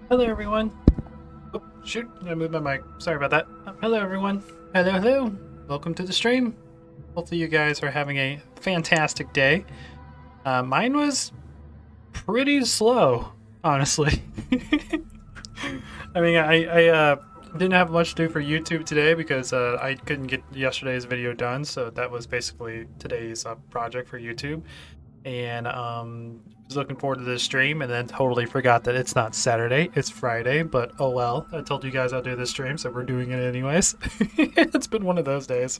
Hello everyone. Oh, shoot, I moved my mic. Sorry about that. Hello everyone. Hello. Welcome to the stream. Hopefully you guys are having a fantastic day. Mine was pretty slow, honestly. I mean, I didn't have much to do for YouTube today because I couldn't get yesterday's video done, so that was basically today's project for YouTube. And was looking forward to this stream, and then totally forgot that it's not Saturday, it's Friday. But oh well, I told you guys I'll do this stream, so we're doing it anyways. It's been one of those days.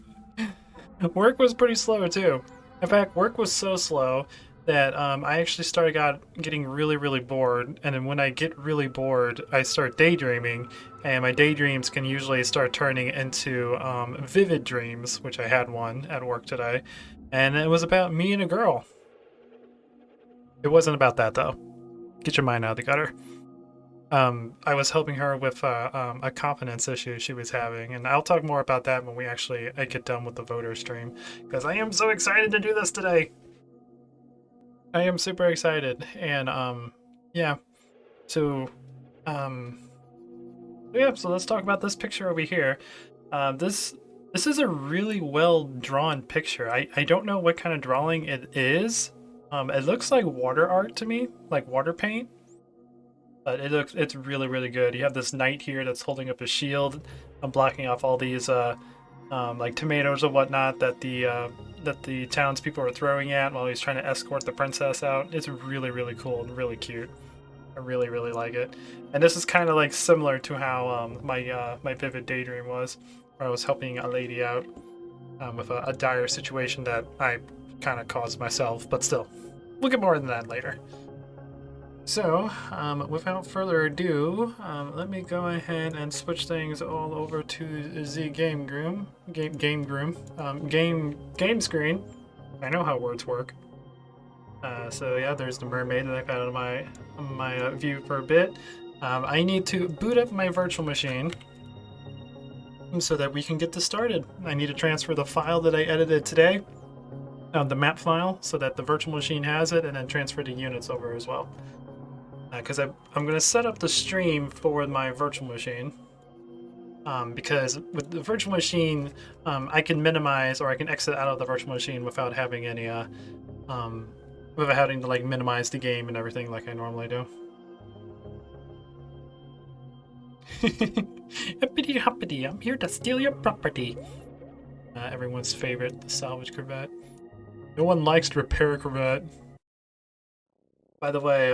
Work was pretty slow too. In fact, work was so slow that I actually started getting really bored, and then when I get really bored, I start daydreaming, and my daydreams can usually start turning into vivid dreams, which I had one at work today, and it was about me and a girl. It wasn't about that though. Get your mind out of the gutter. I was helping her with a confidence issue she was having, and I'll talk more about that when I get done with the voter stream, because I am so excited to do this today. I am super excited, and yeah. So so let's talk about this picture over here. This is a really well drawn picture. I don't know what kind of drawing it is. It looks like water art to me, like water paint. But it's really good. You have this knight here that's holding up a shield. I'm blocking off all these like tomatoes or whatnot that the townspeople are throwing at while he's trying to escort the princess out. It's really cool and really cute. I really like it. And this is kind of like similar to how my vivid daydream was, where I was helping a lady out with a dire situation that I kind of caused myself, but still, we'll get more than that later. So, without further ado, let me go ahead and switch things all over to the game screen. I know how words work. So yeah, there's the mermaid that I've had on my view for a bit. I need to boot up my virtual machine so that we can get this started. I need to transfer the file that I edited today, the map file, so that the virtual machine has it, and then transfer the units over as well. Because I'm going to set up the stream for my virtual machine. because with the virtual machine, I can minimize or I can exit out of the virtual machine without having any, without having to like minimize the game and everything like I normally do. Hippity hoppity, I'm here to steal your property. Everyone's favorite, the salvage Corvette. No one likes to repair a Corvette. By the way,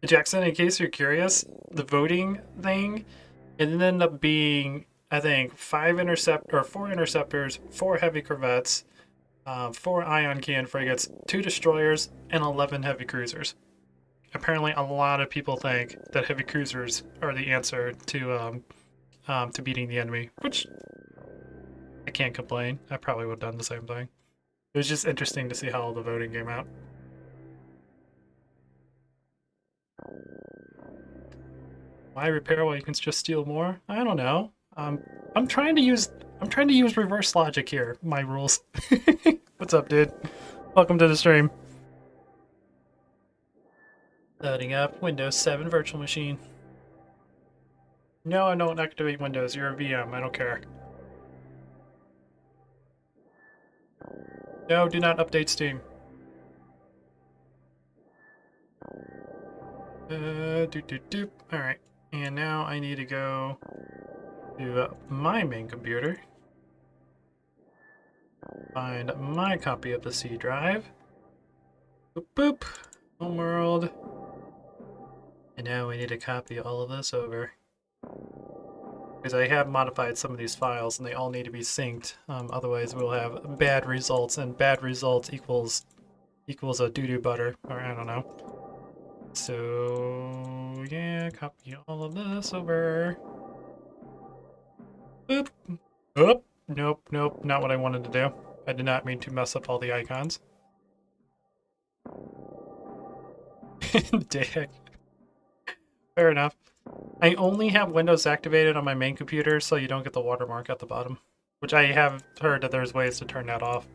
Jackson, in case you're curious, the voting thing, it ended up being, I think, 4 interceptors, 4 heavy corvettes, 4 ion cannon frigates, 2 destroyers, and 11 heavy cruisers. Apparently, a lot of people think that heavy cruisers are the answer to beating the enemy, which I can't complain. I probably would have done the same thing. It was just interesting to see how all the voting came out. Why repair while you can just steal more? I don't know. I'm trying to use reverse logic here. My rules. What's up, dude? Welcome to the stream. Loading up Windows 7 virtual machine. No, I don't activate Windows. You're a VM. I don't care. No, do not update Steam. Alright, and now I need to go to my main computer. Find my copy of the C drive. Boop boop. Homeworld. And now we need to copy all of this over. Because I have modified some of these files and they all need to be synced. Otherwise we'll have bad results, and bad results equals a doo-doo butter, or I don't know. So yeah, copy all of this over. Boop. Oh, nope, not what I wanted to do. I did not mean to mess up all the icons. Dick. Fair enough. I only have Windows activated on my main computer, so you don't get the watermark at the bottom. Which I have heard that there's ways to turn that off.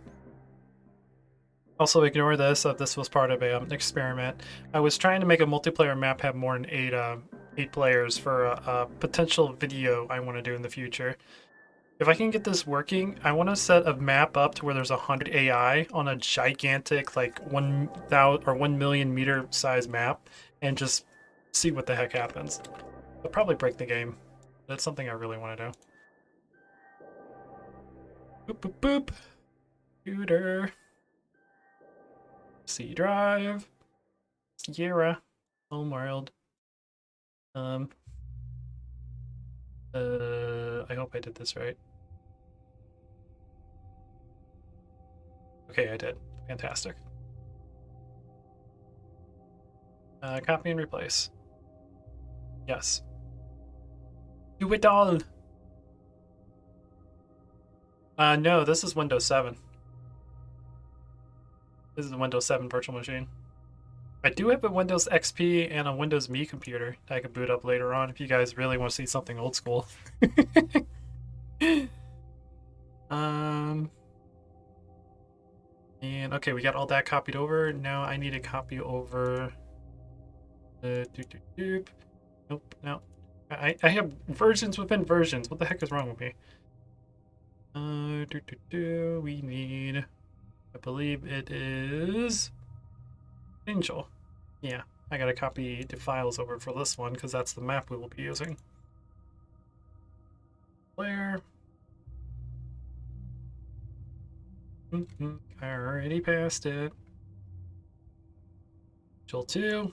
Also, ignore this. This was part of an experiment. I was trying to make a multiplayer map have more than 8 players for a potential video I want to do in the future. If I can get this working, I want to set a map up to where there's 100 AI on a gigantic, like 1,000 or 1 million meter size map, and just see what the heck happens. It'll probably break the game. That's something I really want to do. Boop boop boop. Computer. C drive. Sierra. Homeworld. I hope I did this right. Okay, I did. Fantastic. Copy and replace. Yes. Do it all! No, this is Windows 7. This is a Windows 7 virtual machine. I do have a Windows XP and a Windows Me computer that I could boot up later on if you guys really want to see something old school. And okay, we got all that copied over. Now I need to copy over Nope, no. I have versions within versions. What the heck is wrong with me? We need, I believe it is Angel. Yeah, I gotta copy the files over for this one because that's the map we will be using. Where? I already passed it. Angel 2.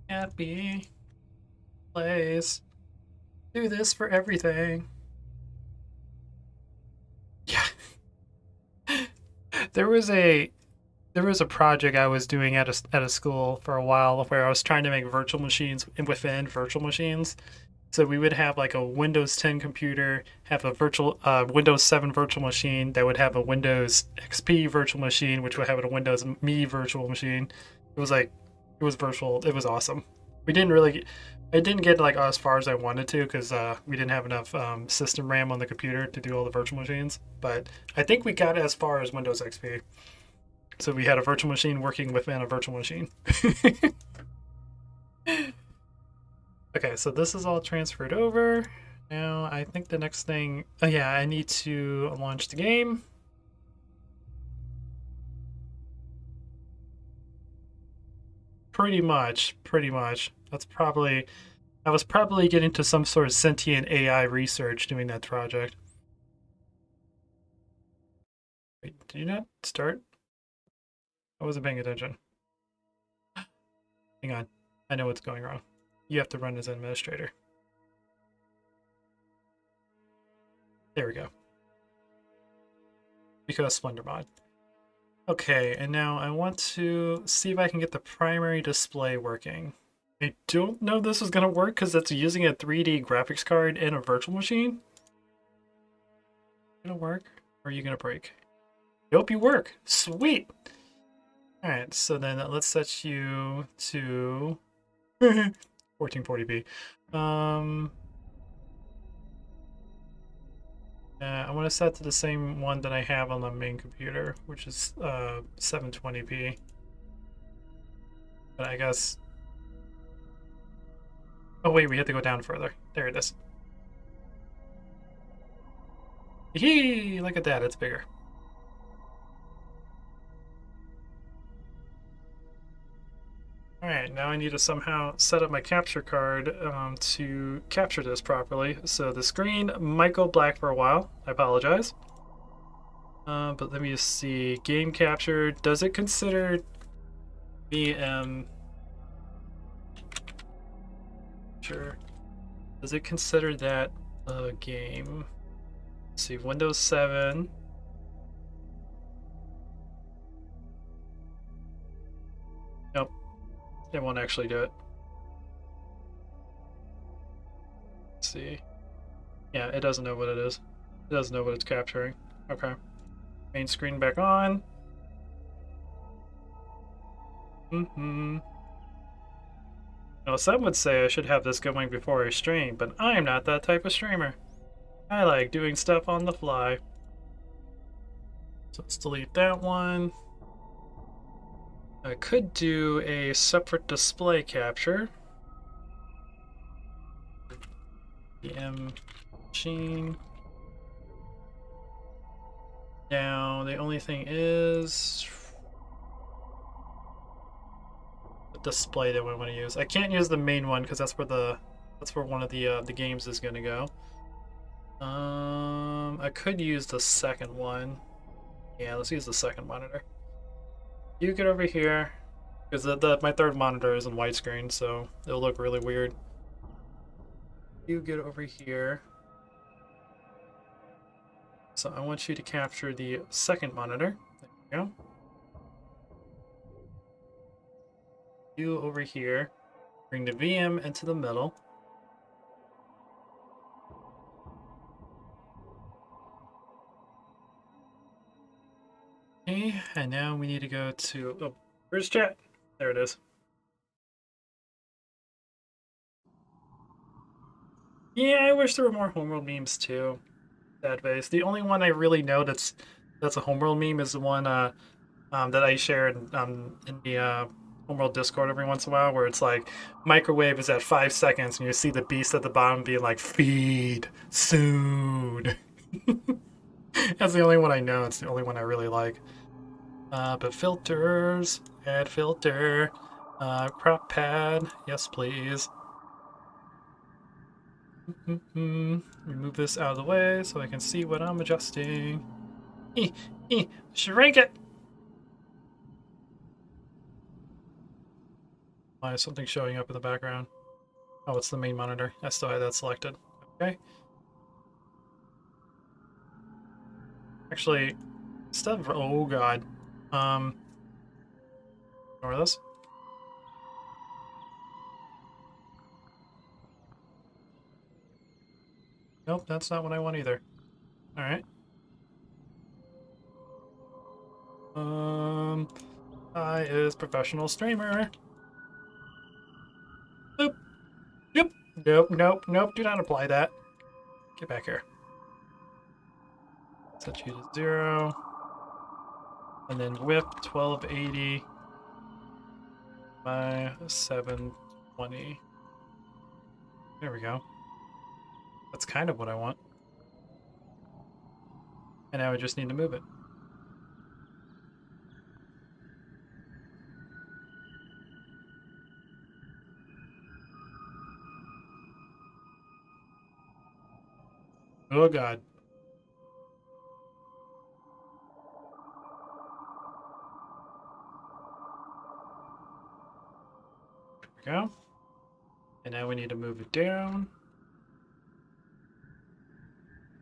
Happy place. Do this for everything. Yeah. There was a project I was doing at a school for a while where I was trying to make virtual machines within virtual machines. So we would have like a Windows 10 computer, have a virtual Windows 7 virtual machine that would have a Windows XP virtual machine, which would have a Windows Me virtual machine. It was virtual. It was awesome. I didn't get like as far as I wanted to because we didn't have enough system RAM on the computer to do all the virtual machines. But I think we got as far as Windows XP. So we had a virtual machine working within a virtual machine. Okay, so this is all transferred over. Now I think the next thing, oh yeah, I need to launch the game. Pretty much, pretty much. I was probably getting to some sort of sentient AI research doing that project. Wait, did you not start? I wasn't paying attention. Hang on, I know what's going wrong. You have to run as administrator. There we go. Because Splendor mod. Okay, and now I want to see if I can get the primary display working. I don't know if this is going to work because it's using a 3D graphics card and a virtual machine. Gonna work? Or are you gonna break? Nope, you work. Sweet! Alright, so then let's set you to 1440p. I want to set to the same one that I have on the main computer, which is 720p. But I guess... Oh wait, we have to go down further. There it is. Yee! Look at that, it's bigger. Alright, now I need to somehow set up my capture card to capture this properly. So the screen might go black for a while. I apologize. But let me just see. Game capture. Does it consider VM? Sure. Does it consider that a game? Let's see, Windows 7. Nope. It won't actually do it. Let's see. Yeah, it doesn't know what it is. It doesn't know what it's capturing. Okay. Main screen back on. Now, some would say I should have this going before I stream, but I'm not that type of streamer. I like doing stuff on the fly. So let's delete that one. I could do a separate display capture. VM machine. Now, the only thing is the display that we want to use. I can't use the main one because that's where one of the games is gonna go. I could use the second one. Yeah, let's use the second monitor. You get over here, because my third monitor is in widescreen, so it'll look really weird. You get over here. So I want you to capture the second monitor. There you go. You over here. Bring the VM into the middle. Okay, and now we need to go to... Oh, where's chat? There it is. Yeah, I wish there were more Homeworld memes too. Sad face. The only one I really know that's a Homeworld meme is the one that I share in the Homeworld Discord every once in a while, where it's like microwave is at 5 seconds, and you see the beast at the bottom being like, "Feed soon." That's the only one I know. It's the only one I really like. But filters, add filter, crop pad, yes please. Remove this out of the way so I can see what I'm adjusting. Shrink it! Why is something showing up in the background? Oh, it's the main monitor. I still had that selected. Okay. Actually, instead of... Oh god. Ignore this. Nope, that's not what I want either. Alright. I is professional streamer. Boop. Yep. Nope. Do not apply that. Get back here. Set you to 0. And then whip 1280 by 720. There we go. That's kind of what I want. And now I just need to move it. Oh god. There we go. And now we need to move it down.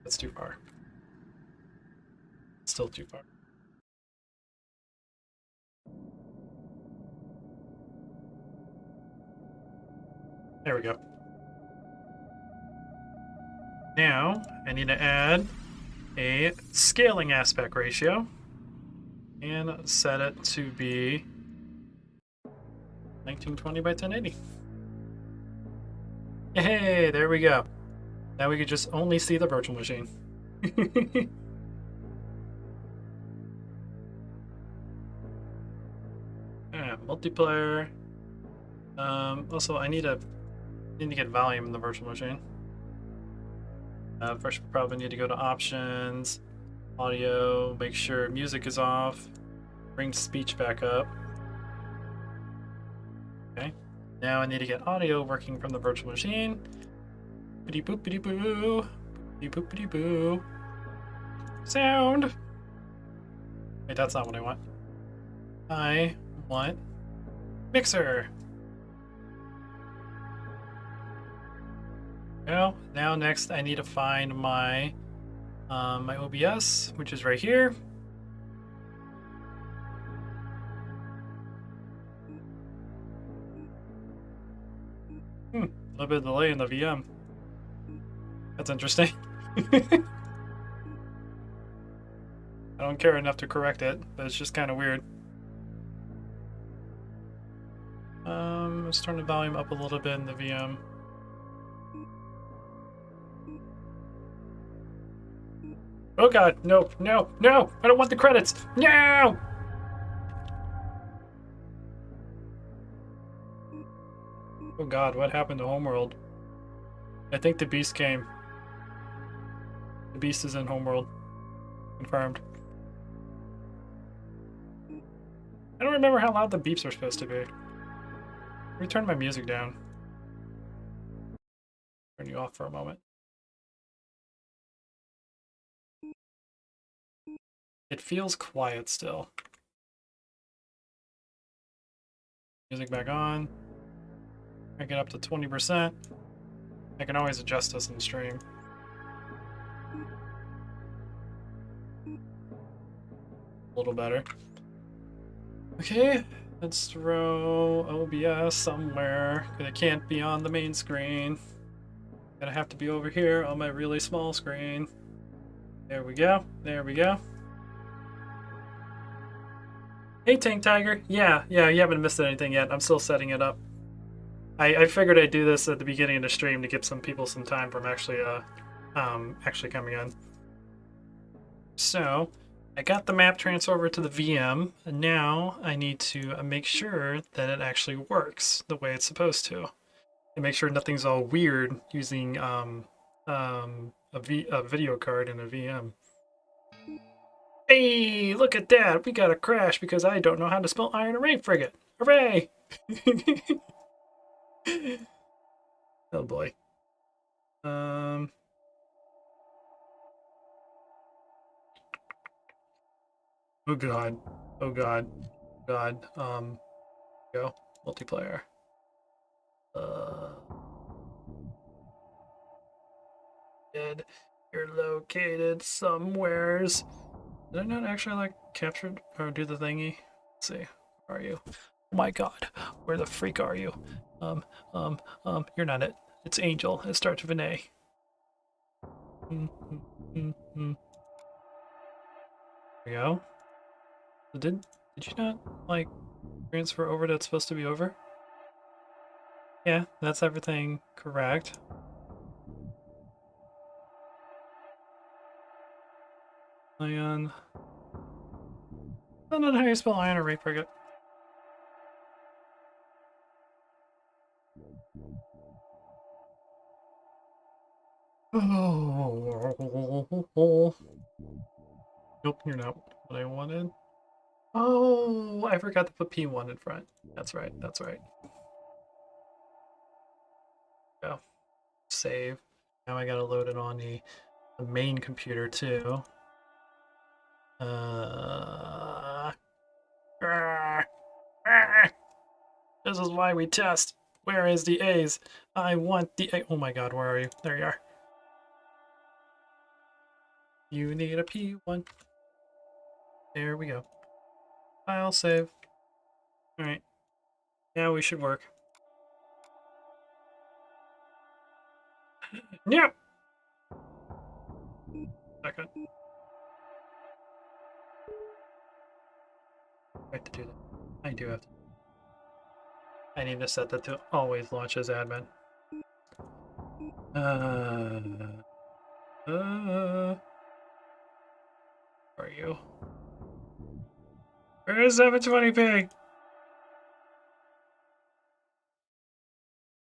That's too far. Still too far. There we go. Now I need to add a scaling aspect ratio and set it to be 1920 by 1080. Hey, there we go. Now we can just only see the virtual machine. Multiplayer. Also, I need to get volume in the virtual machine. First, we probably need to go to options, audio, make sure music is off, bring speech back up. Okay. Now I need to get audio working from the virtual machine. Biddy boop biddy boo. Biddy boop biddy boo. Sound. Wait, that's not what I want. I want mixer. Now next I need to find my my OBS, which is right here. A little bit of delay in the VM. That's interesting. I don't care enough to correct it, but it's just kind of weird. Let's turn the volume up a little bit in the VM. Oh god, no, no, no! I don't want the credits! No! Oh god, what happened to Homeworld? I think the beast came. The beast is in Homeworld. Confirmed. I don't remember how loud the beeps are supposed to be. Let me turn my music down. Turn you off for a moment. It feels quiet still. Music back on. I get up to 20%. I can always adjust this in the stream. A little better. Okay, let's throw OBS somewhere, because it can't be on the main screen. Gonna have to be over here on my really small screen. There we go, there we go. Hey Tank Tiger, yeah, you haven't missed anything yet. I'm still setting it up. I figured I'd do this at the beginning of the stream to give some people some time from actually coming in. So, I got the map transfer over to the VM, and now I need to make sure that it actually works the way it's supposed to. And make sure nothing's all weird using a video card in a VM. Hey, look at that! We got a crash because I don't know how to spell Iron Array Frigate! Hooray! Oh boy. Oh god. Oh god. God. Go. Multiplayer. Dead. You're located somewheres. Did I not actually like capture or do the thingy? Let's see. Where are you? Oh my god. Where the freak are you? You're not it. It's Angel. It starts with an A. There we go. Did you not like transfer over that's supposed to be over? Yeah, that's everything correct. Ion. I don't know how you spell ion or ray frigate. Oh, nope, you're not what I wanted. Oh, I forgot to put P1 in front. That's right, that's right. Go. Save. Now I gotta load it on the main computer too. Uh, ah, ah. This is why we test. Where is the A's? I want the A. Oh my god, where are you? There you are. You need a P1. There we go. File save. Alright. Now we should work. Yeah. Second. I have to do that. I do have to. I need to set that to always launch as admin. Where are you? Where is 720p?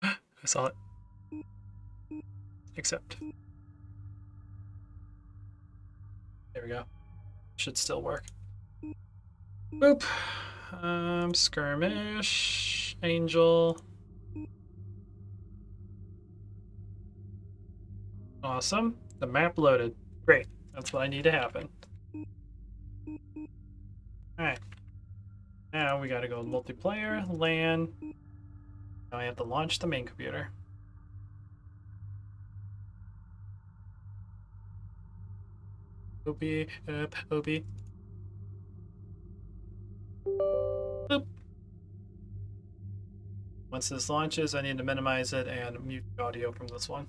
I saw it. Accept. There we go. Should still work. Boop. Skirmish. Angel. Awesome. The map loaded. Great. That's what I need to happen. Alright. Now we gotta go multiplayer, LAN. Now I have to launch the main computer. Opie, Opie. Boop. Once this launches, I need to minimize it and mute the audio from this one.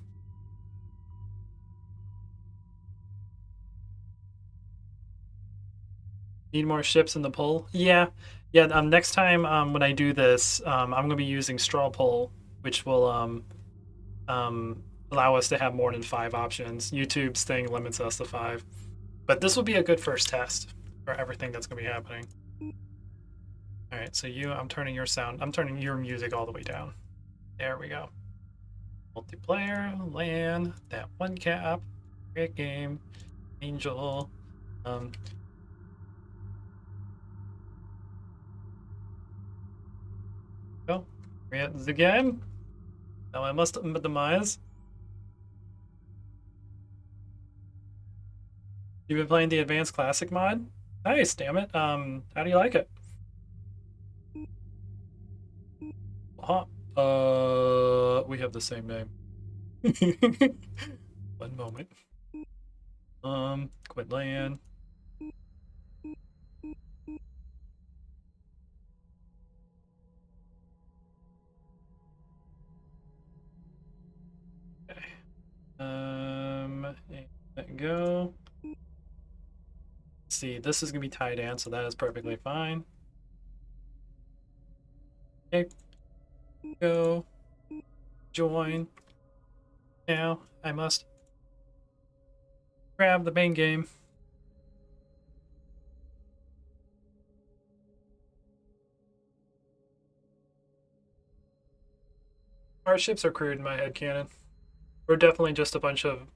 Need more ships in the poll? Yeah. Yeah, next time when I do this, I'm going to be using straw poll, which will allow us to have more than 5 options. YouTube's thing limits us to 5. But this will be a good first test for everything that's going to be happening. All right, so I'm turning your music all the way down. There we go. Multiplayer, LAN, that one cap, great game, Angel. Go. Create the game. Now I must minimize. You've been playing the Advanced Classic mod? Nice, damn it. How do you like it? Huh? We have the same name. One moment. Quit LAN. Okay. Let go. See, this is gonna be tied in, so that is perfectly fine. Okay. Go. Join. Now I must grab the main game. Our ships are crewed in my head cannon. We're definitely just a bunch of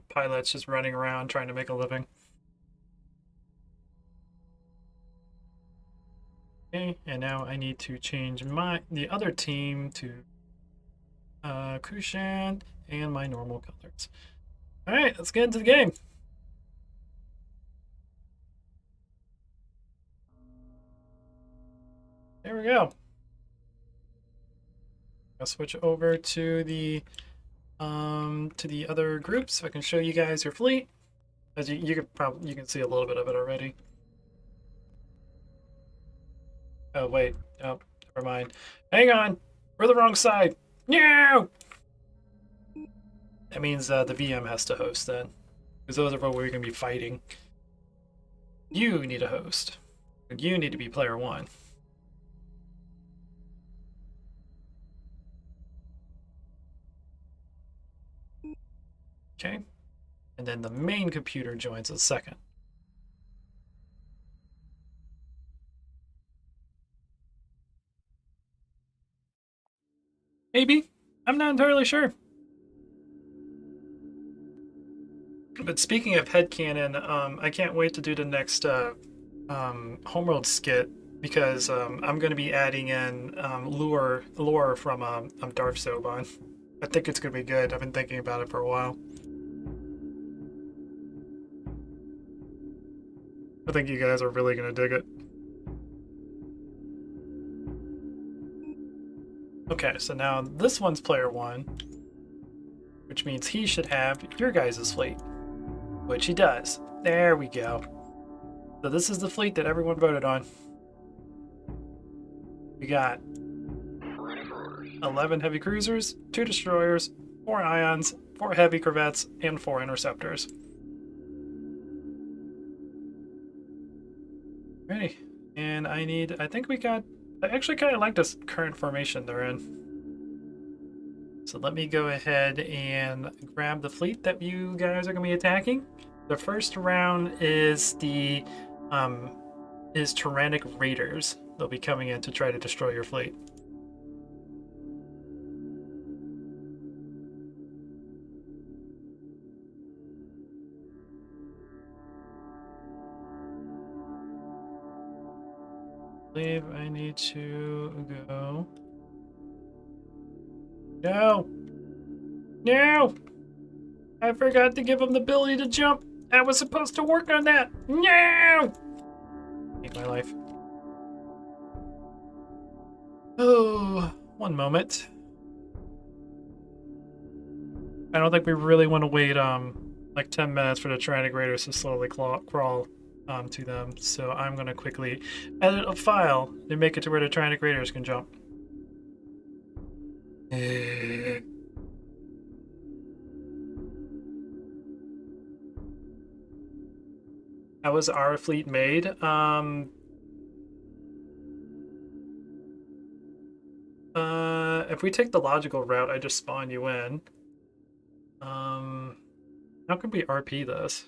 pilots just running around trying to make a living. Okay, and now I need to change the other team to Kushan and my normal colors. All right, let's get into the game. There we go. I'll switch over to the other groups so I can show you guys your fleet. As you can see a little bit of it already. Oh wait, oh never mind. Hang on, we're the wrong side. No. That means the VM has to host then, because those are what we're gonna be fighting. You need a host. You need to be player 1. Okay, and then the main computer joins us second. Maybe. I'm not entirely sure. But speaking of headcanon, I can't wait to do the next Homeworld skit because I'm going to be adding in lore from Darth Soban. I think it's going to be good. I've been thinking about it for a while. I think you guys are really going to dig it. Okay, so now this one's player 1, which means he should have your guys' fleet, which he does. There we go. So this is the fleet that everyone voted on. We got 11 heavy cruisers, 2 destroyers, 4 ions, 4 heavy corvettes, and 4 interceptors. Ready. And I think we got, I actually kind of like this current formation they're in. So let me go ahead and grab the fleet that you guys are going to be attacking. The first round is the Tyrannic Raiders. They'll be coming in to try to destroy your fleet. I believe I need to go. No! No! I forgot to give him the ability to jump. I was supposed to work on that. No! Take my life. Oh, one moment. I don't think we really want to wait like 10 minutes for the Tyrannic Raiders to slowly crawl to them. So I'm going to quickly edit a file and make it to where the Tyrannic Raiders can jump. How was our fleet made? If we take the logical route, I just spawn you in. How could we RP this?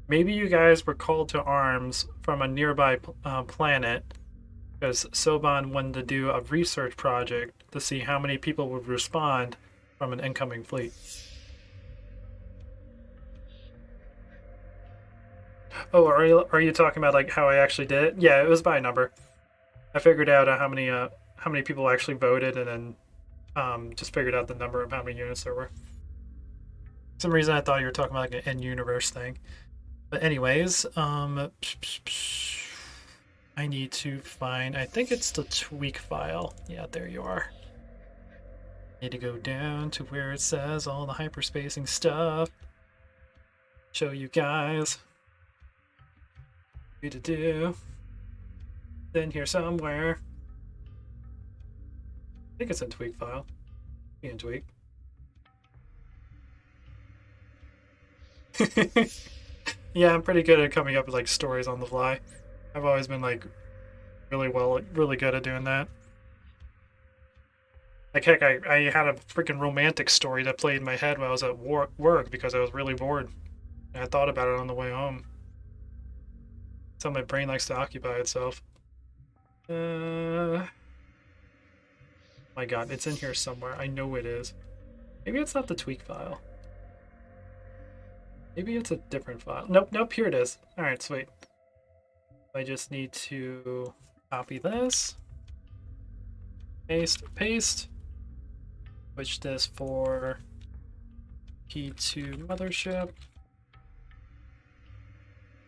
Maybe you guys were called to arms from a nearby planet because Soban wanted to do a research project to see how many people would respond from an incoming fleet. Oh, are you talking about like how I actually did it? Yeah, it was by number. I figured out how many people actually voted, and then just figured out the number of how many units there were. For some reason I thought you were talking about like an in-universe thing. But anyways, I need to find, I think it's the tweak file. Yeah, there you are. Need to go down to where it says all the hyperspacing stuff. Show you guys. What to do. In here somewhere. I think it's in tweak file. Be in tweak. Yeah, I'm pretty good at coming up with like stories on the fly. I've always been like really good at doing that. Like heck, I had a freaking romantic story that played in my head when I was at work because I was really bored. And I thought about it on the way home. That's how my brain likes to occupy itself. My god, it's in here somewhere. I know it is. Maybe it's not the tweak file. Maybe it's a different file. Nope, here it is. Alright, sweet. I just need to copy this. Paste. Switch this for P2 mothership.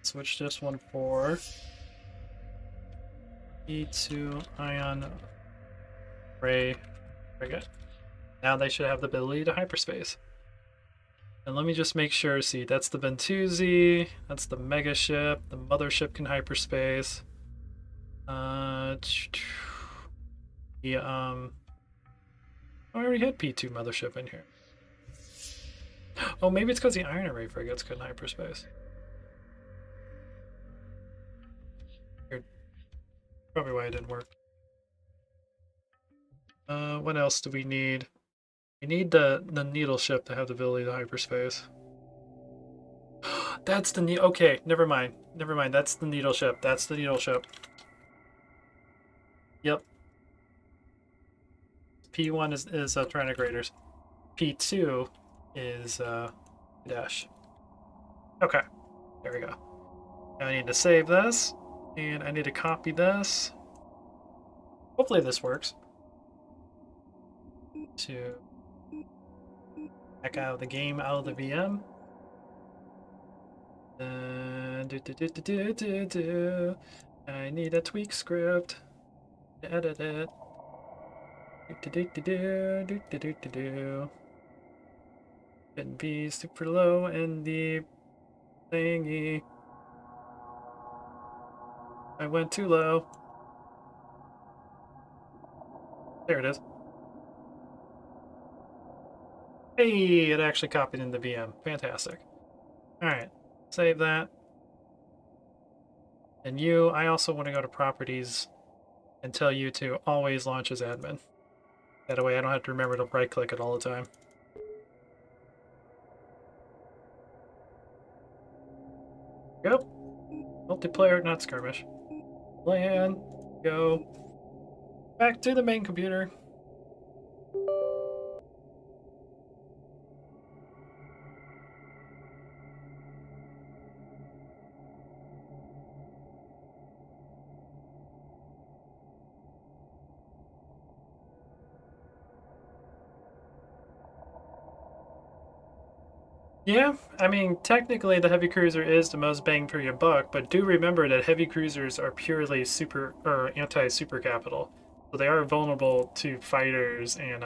Switch this one for P2 ion ray frigate. Now they should have the ability to hyperspace. And let me just make sure, see, that's the Ventuzi, that's the mega ship, the mothership can hyperspace. I already had P2 mothership in here. Oh, maybe it's because the iron array frigates couldn't hyperspace. Weird. Probably why it didn't work. What else do we need? We need the needle ship to have the ability to hyperspace. That's the needle. Okay, never mind. That's the needle ship. Yep. P1 is Tyrannic Raiders. P2 is dash. Okay, there we go. Now I need to save this, and I need to copy this. Hopefully this works. To back out of the game, out of the VM. I need a tweak script to edit it. Shouldn't be super low in the thingy. I went too low. There it is. Hey, it actually copied in the VM. Fantastic. Alright, save that. And you, I also want to go to properties and tell you to always launch as admin. That way I don't have to remember to right click it all the time. Yep. Multiplayer, not skirmish. Plan, go. Back to the main computer. Yeah, I mean, technically the heavy cruiser is the most bang for your buck, but do remember that heavy cruisers are purely super or anti-super capital, so they are vulnerable to fighters and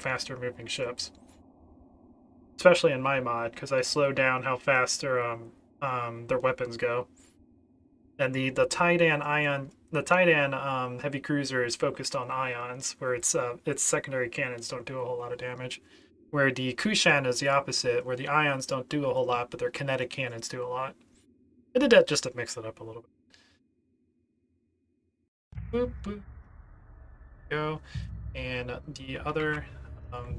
faster moving ships. Especially in my mod, because I slow down how fast their weapons go. And the Titan heavy cruiser is focused on ions, where its secondary cannons don't do a whole lot of damage. Where the Kushan is the opposite, where the ions don't do a whole lot, but their kinetic cannons do a lot. I did that just to mix it up a little bit. Boop, boop. Go. And the other,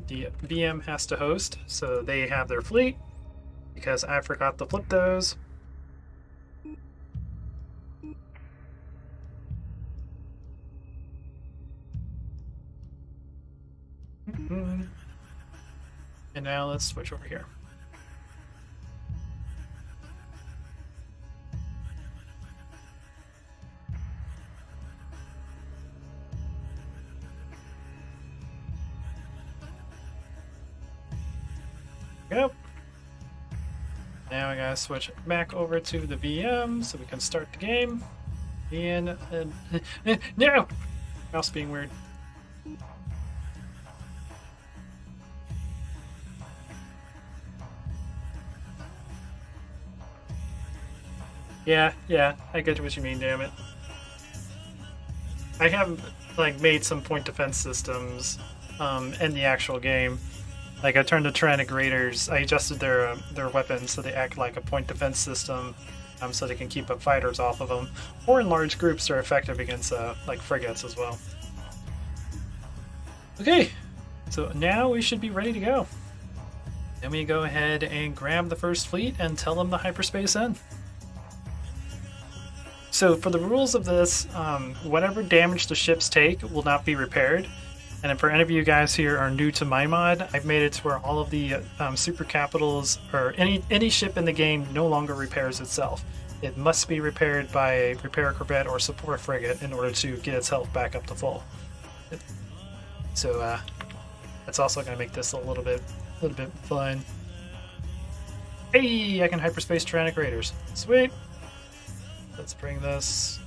the VM has to host, so they have their fleet, because I forgot to flip those. And now let's switch over here. Yep. Now I gotta switch back over to the VM so we can start the game. And no! Mouse being weird. Yeah, I get what you mean, damn it. I have like made some point defense systems in the actual game. Like I turned the tyrannic raiders, I adjusted their weapons so they act like a point defense system, so they can keep up fighters off of them. Or in large groups, they're effective against like frigates as well. Okay, so now we should be ready to go. Then we go ahead and grab the first fleet and tell them the hyperspace in. So for the rules of this, whatever damage the ships take will not be repaired. And for any of you guys here are new to my mod, I've made it to where all of the super capitals or any ship in the game no longer repairs itself. It must be repaired by a repair corvette or support frigate in order to get its health back up to full. So that's also going to make this a little bit fun. Hey, I can hyperspace tyrannic raiders. Sweet. Let's bring this.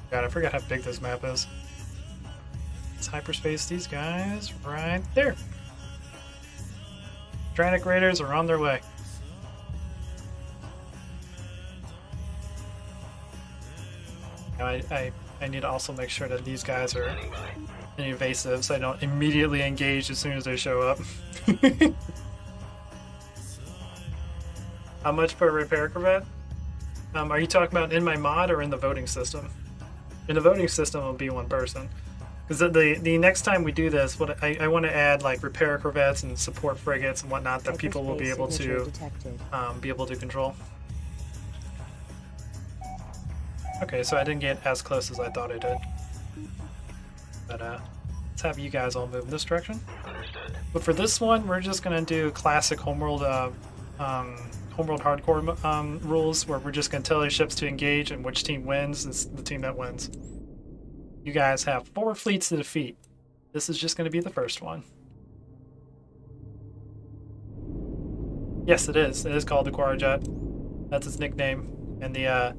God, I forgot how big this map is. Let's hyperspace these guys right there. Tyrannic raiders are on their way. Now I need to also make sure that these guys are invasive, so I don't immediately engage as soon as they show up. How much per repair corvette? Are you talking about in my mod or in the voting system? In the voting system, it'll be one person. Because the next time we do this, what I want to add like repair corvettes and support frigates and whatnot that people will be able to control. Okay, so I didn't get as close as I thought I did. But let's have you guys all move in this direction. But for this one, we're just gonna do classic Homeworld hardcore rules, where we're just gonna tell your ships to engage, and which team wins is the team that wins. You guys have 4 fleets to defeat. This is just gonna be the first one. Yes, it is. It is called the Quarajet. That's its nickname. And the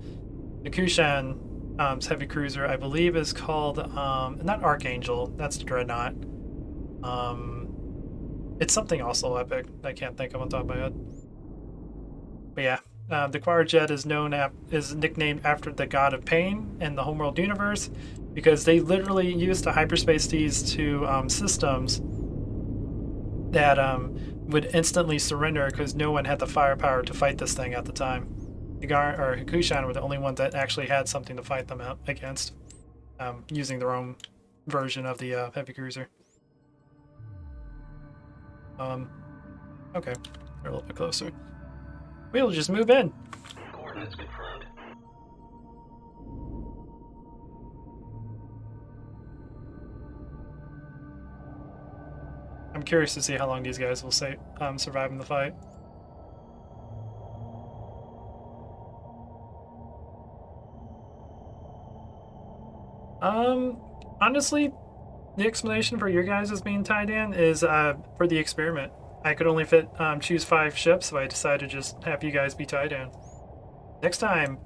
Kushan's heavy cruiser, I believe, is called not Archangel. That's the Dreadnought. It's something also epic. I can't think of on top of my head. But yeah, the Quarajet is nicknamed after the god of pain in the Homeworld universe, because they literally used to hyperspace these to systems that would instantly surrender because no one had the firepower to fight this thing at the time. Kushan were the only ones that actually had something to fight them against, using their own version of the heavy cruiser. Okay, they're a little bit closer. We'll just move in. Coordinates confirmed. I'm curious to see how long these guys will survive in the fight. Honestly, the explanation for your guys as being tied in is for the experiment. I could only choose 5 ships, so I decided to just have you guys be tied in. Next time,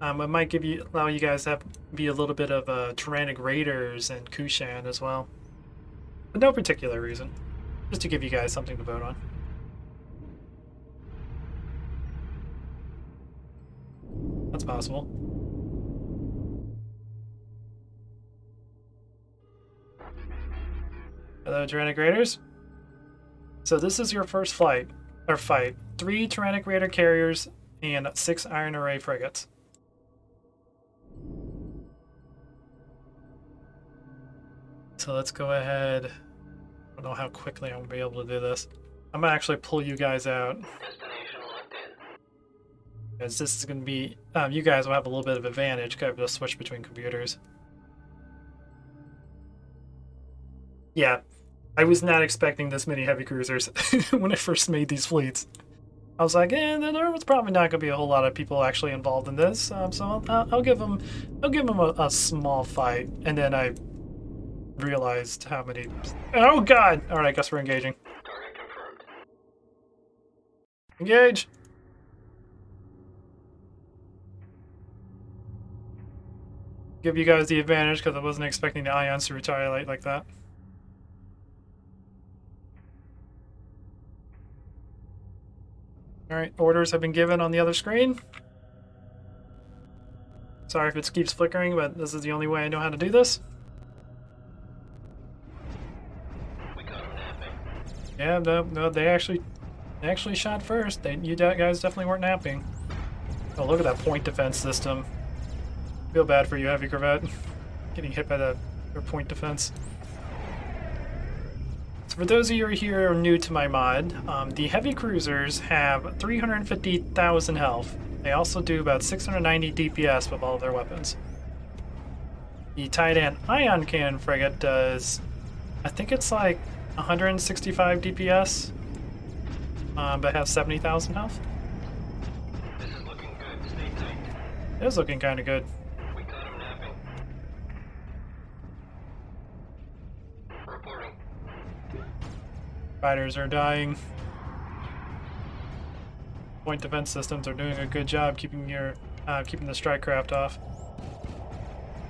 it might allow you guys to be a little bit of Tyrannic Raiders and Kushan as well. For no particular reason. Just to give you guys something to vote on. That's possible. Hello, Tyrannic Raiders. So this is your first fight. 3 Tyrannic Raider carriers and 6 Iron Array frigates. So let's go ahead. I don't know how quickly I'm going to be able to do this. I'm going to actually pull you guys out. Destination locked in. Because this is going to be... you guys will have a little bit of advantage because I have to switch between computers. Yeah. I was not expecting this many heavy cruisers when I first made these fleets. I was like, there was probably not going to be a whole lot of people actually involved in this, so I'll give them a small fight, and then I realized how many. Oh God! All right, I guess we're engaging. Target confirmed. Engage. Give you guys the advantage because I wasn't expecting the ions to retaliate like that. Alright, orders have been given on the other screen. Sorry if it keeps flickering, but this is the only way I know how to do this. We got him napping. Yeah, no, they actually shot first. You guys definitely weren't napping. Oh, look at that point defense system. Feel bad for you, heavy corvette. Getting hit by their point defense. So for those of you who are new to my mod, the heavy cruisers have 350,000 health. They also do about 690 DPS with all of their weapons. The Titan Ion Cannon frigate does, I think it's like 165 DPS, but has 70,000 health. This is looking good. Stay tight. It is looking kind of good. We got him napping. Reporting. Fighters are dying. Point defense systems are doing a good job keeping the strike craft off.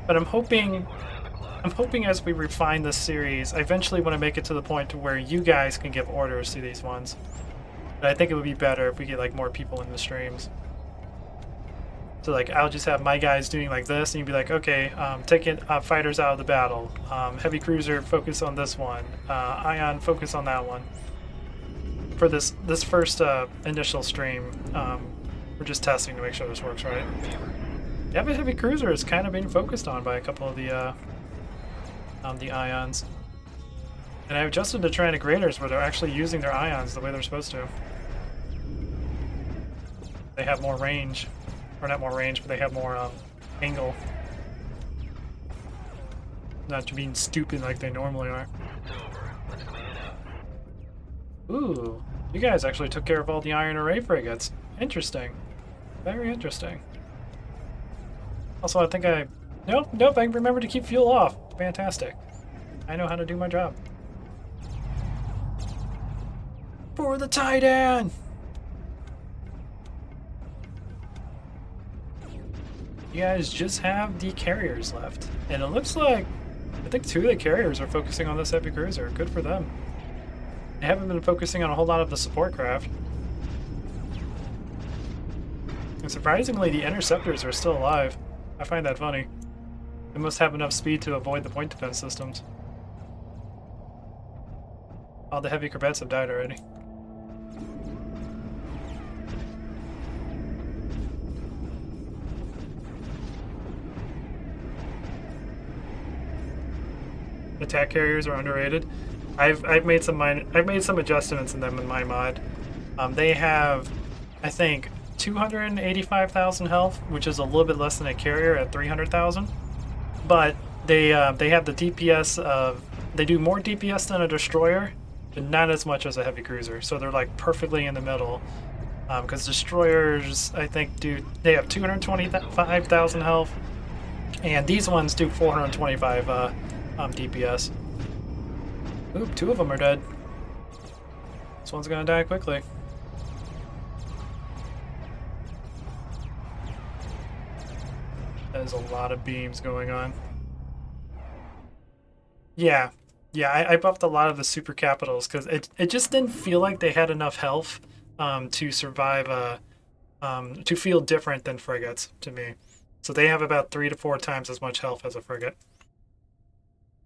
But I'm hoping as we refine this series, I eventually want to make it to the point to where you guys can give orders to these ones. But I think it would be better if we get like more people in the streams. So like I'll just have my guys doing like this, and you'd be like, okay, taking fighters out of the battle. Heavy cruiser, focus on this one. Ion, focus on that one. For this first initial stream, we're just testing to make sure this works right. Yeah, but heavy cruiser is kind of being focused on by a couple of the ions. And I adjusted the Tyrannic Raiders where they're actually using their ions the way they're supposed to. They have more range. Or not more range, but they have more angle. not being stupid like they normally are. It's over. Let's clean it up. Ooh, you guys actually took care of all the iron array frigates. Interesting. Very interesting. Also, I think Nope, I remember to keep fuel off. Fantastic. I know how to do my job. For the Titan! You guys just have the carriers left. And it looks like, I think 2 of the carriers are focusing on this heavy cruiser. Good for them. They haven't been focusing on a whole lot of the support craft. And surprisingly, the interceptors are still alive. I find that funny. They must have enough speed to avoid the point defense systems. All the heavy corvettes have died already. Attack carriers are underrated. I've made some adjustments in them in my mod. They have, I think, 285,000 health, which is a little bit less than a carrier at 300,000. But they have the DPS of, they do more DPS than a destroyer, but not as much as a heavy cruiser. So they're like perfectly in the middle. Because destroyers, I think, they have 225,000 health, and these ones do 425 DPS. Oop, 2 of them are dead. This one's gonna die quickly. There's a lot of beams going on. Yeah, I buffed a lot of the super capitals because it just didn't feel like they had enough health to survive, to feel different than frigates to me. So they have about 3 to 4 times as much health as a frigate.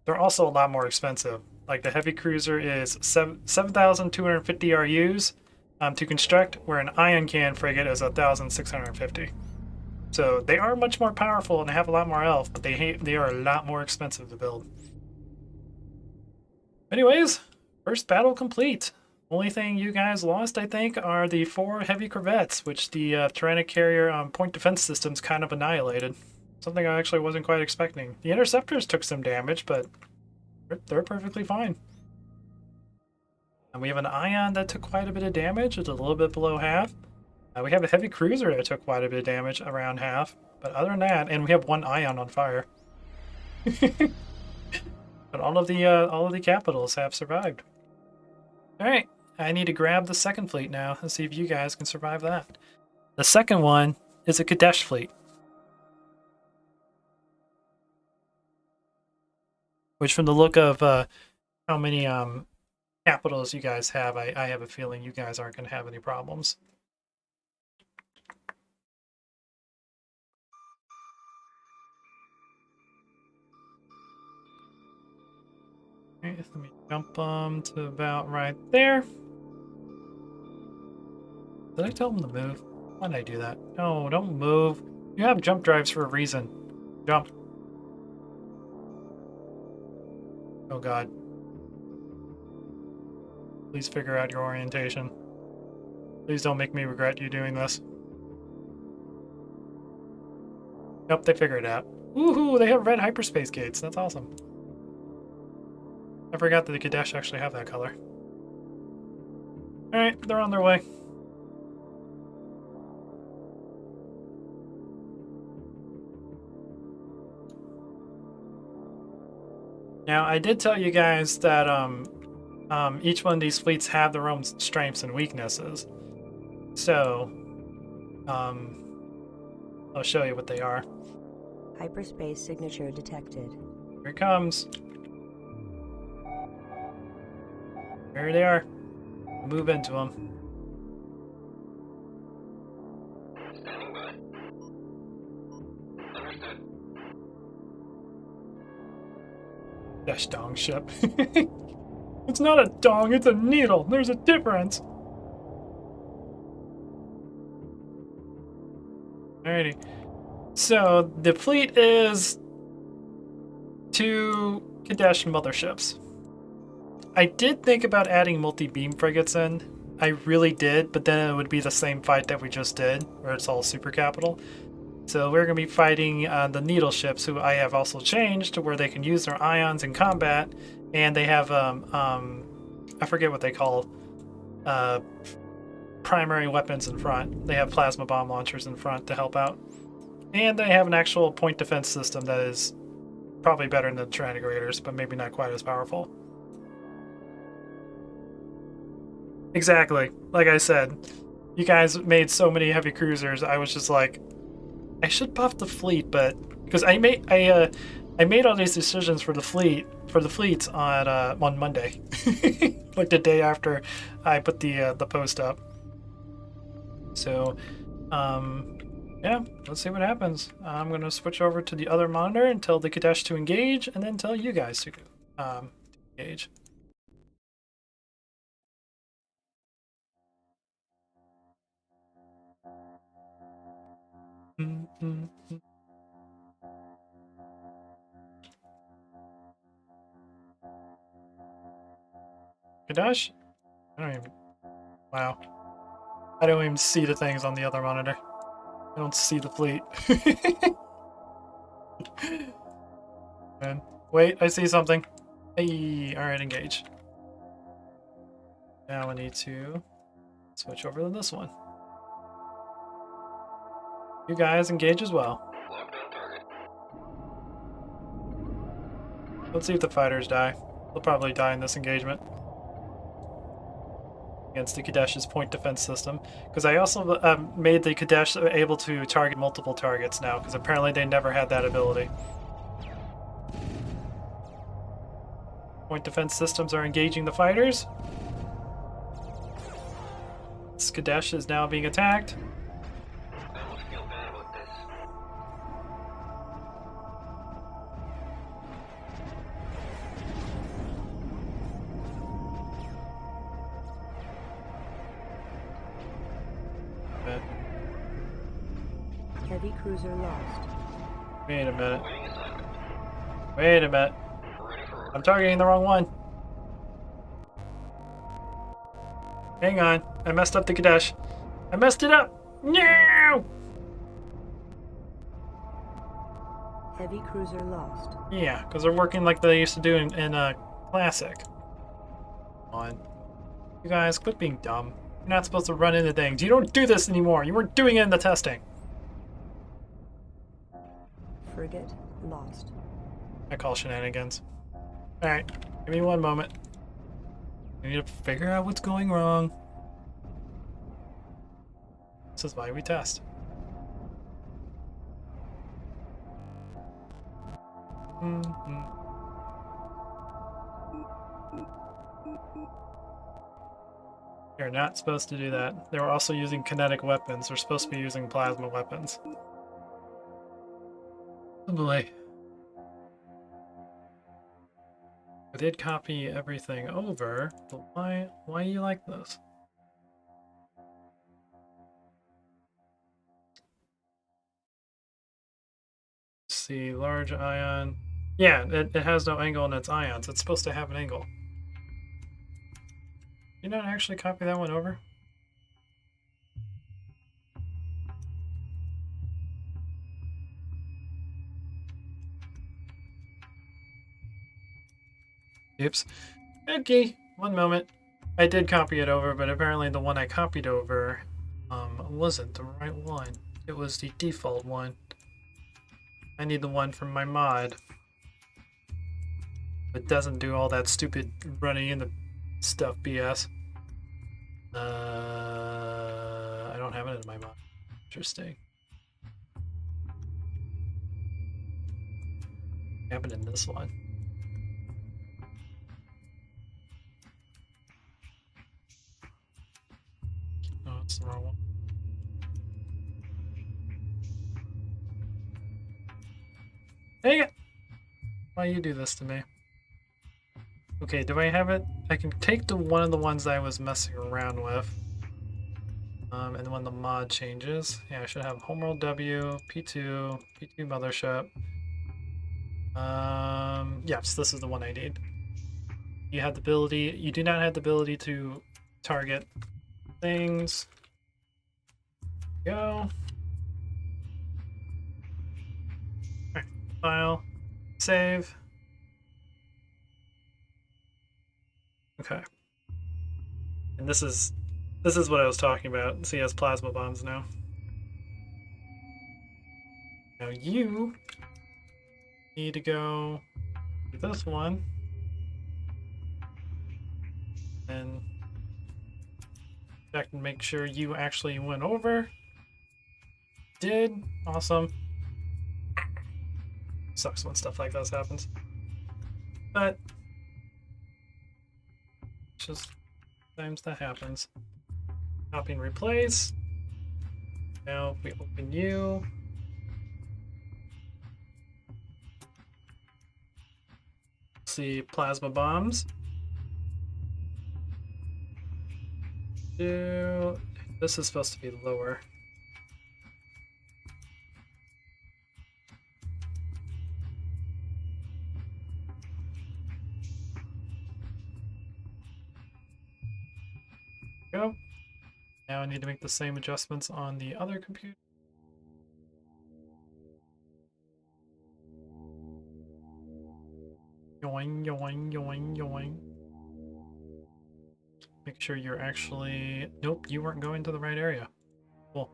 They're also a lot more expensive. Like the heavy cruiser is 7,250 RUs to construct, where an ion can frigate is 1,650. So they are much more powerful and they have a lot more health, but they are a lot more expensive to build. Anyways, first battle complete. Only thing you guys lost, I think, are the 4 heavy corvettes, which the Tyrannic carrier point defense systems kind of annihilated. Something I actually wasn't quite expecting. The interceptors took some damage, but they're perfectly fine. And we have an ion that took quite a bit of damage. It's a little bit below half. We have a heavy cruiser that took quite a bit of damage, around half. But other than that, and we have 1 ion on fire. But all of the capitals have survived. All right, I need to grab the second fleet now and see if you guys can survive that. The second one is a Kadesh fleet, which, from the look of how many capitals you guys have, I have a feeling you guys aren't going to have any problems. Okay, let me jump to about right there. Did I tell them to move? Why did I do that? No, don't move. You have jump drives for a reason. Jump. Oh god. Please figure out your orientation. Please don't make me regret you doing this. Nope, they figured it out. Woohoo, they have red hyperspace gates. That's awesome. I forgot that the Kadesh actually have that color. Alright, they're on their way. Now, I did tell you guys that each one of these fleets have their own strengths and weaknesses. So, I'll show you what they are. Hyperspace signature detected. Here it comes. There they are. Move into them. Standing by. Understood. Dash dong ship. It's not a dong, it's a needle. There's a difference. Alrighty. So the fleet is 2 Kadesh motherships. I did think about adding multi-beam frigates in. I really did, but then it would be the same fight that we just did, where it's all super capital. So we're going to be fighting the needle ships, who I have also changed to where they can use their ions in combat, and they have I forget what they call primary weapons in front. They have plasma bomb launchers in front to help out, and they have an actual point defense system that is probably better than the Trantigrators, but maybe not quite as powerful. Exactly, like I said, you guys made so many heavy cruisers. I was just like, I should buff the fleet, but because I made all these decisions for the fleets on Monday, like the day after I put the post up. So, yeah, let's see what happens. I'm gonna switch over to the other monitor and tell the Kadesh to engage, and then tell you guys to engage. Kadesh? I don't even. Wow. I don't even see the things on the other monitor. I don't see the fleet. Man. Wait, I see something. Hey, alright, engage. Now I need to switch over to this one. You guys engage as well. Locked on target. Let's see if the fighters die. They'll probably die in this engagement against the Kadesh's point defense system, because I also made the Kadesh able to target multiple targets now, because apparently they never had that ability. Point defense systems are engaging the fighters. This Kadesh is now being attacked. I almost feel bad about this. Heavy cruiser lost. Wait a minute. Waiting assignment. Wait a minute. Ready for I'm targeting the wrong one. Hang on. I messed up the Kadesh. I messed it up. No! Heavy cruiser lost. Yeah, because they're working like they used to do in Classic. Come on. You guys, quit being dumb. You're not supposed to run into things. You don't do this anymore. You weren't doing it in the testing. Frigate lost. I call shenanigans. Alright, give me one moment. I need to figure out what's going wrong. This is why we test. You're not supposed to do that. They were also using kinetic weapons. They're supposed to be using plasma weapons. Oh boy. I did copy everything over, but why are you like this? Let's see, large ion. Yeah, it has no angle in its ions. It's supposed to have an angle. Did you not actually copy that one over? Oops. Okay, one moment. I did copy it over, but apparently the one I copied over wasn't the right one. It was the default one. I need the one from my mod. It doesn't do all that stupid running into stuff BS. I don't have it in my mod. Interesting. I have it in this one. Oh, it's the wrong one. Dang it! Why you do this to me? Okay, do I have it? I can take the one of the ones I was messing around with. And when the mod changes, yeah, I should have Homeworld W, P2 Mothership. Yes, this is the one I need. You have the ability, you do not have the ability to target things. Go. File. Save. Okay. And this is what I was talking about. So he has plasma bombs now. Now you need to go to this one and check and make sure you actually went over. Did. Awesome. Sucks when stuff like this happens. But just sometimes that happens. Copy and replace. Now if we open you. See plasma bombs. This is supposed to be lower. Go. Now I need to make the same adjustments on the other computer. Yoing, yoing, yoing, yoing. Make sure you're actually... Nope, you weren't going to the right area. Cool.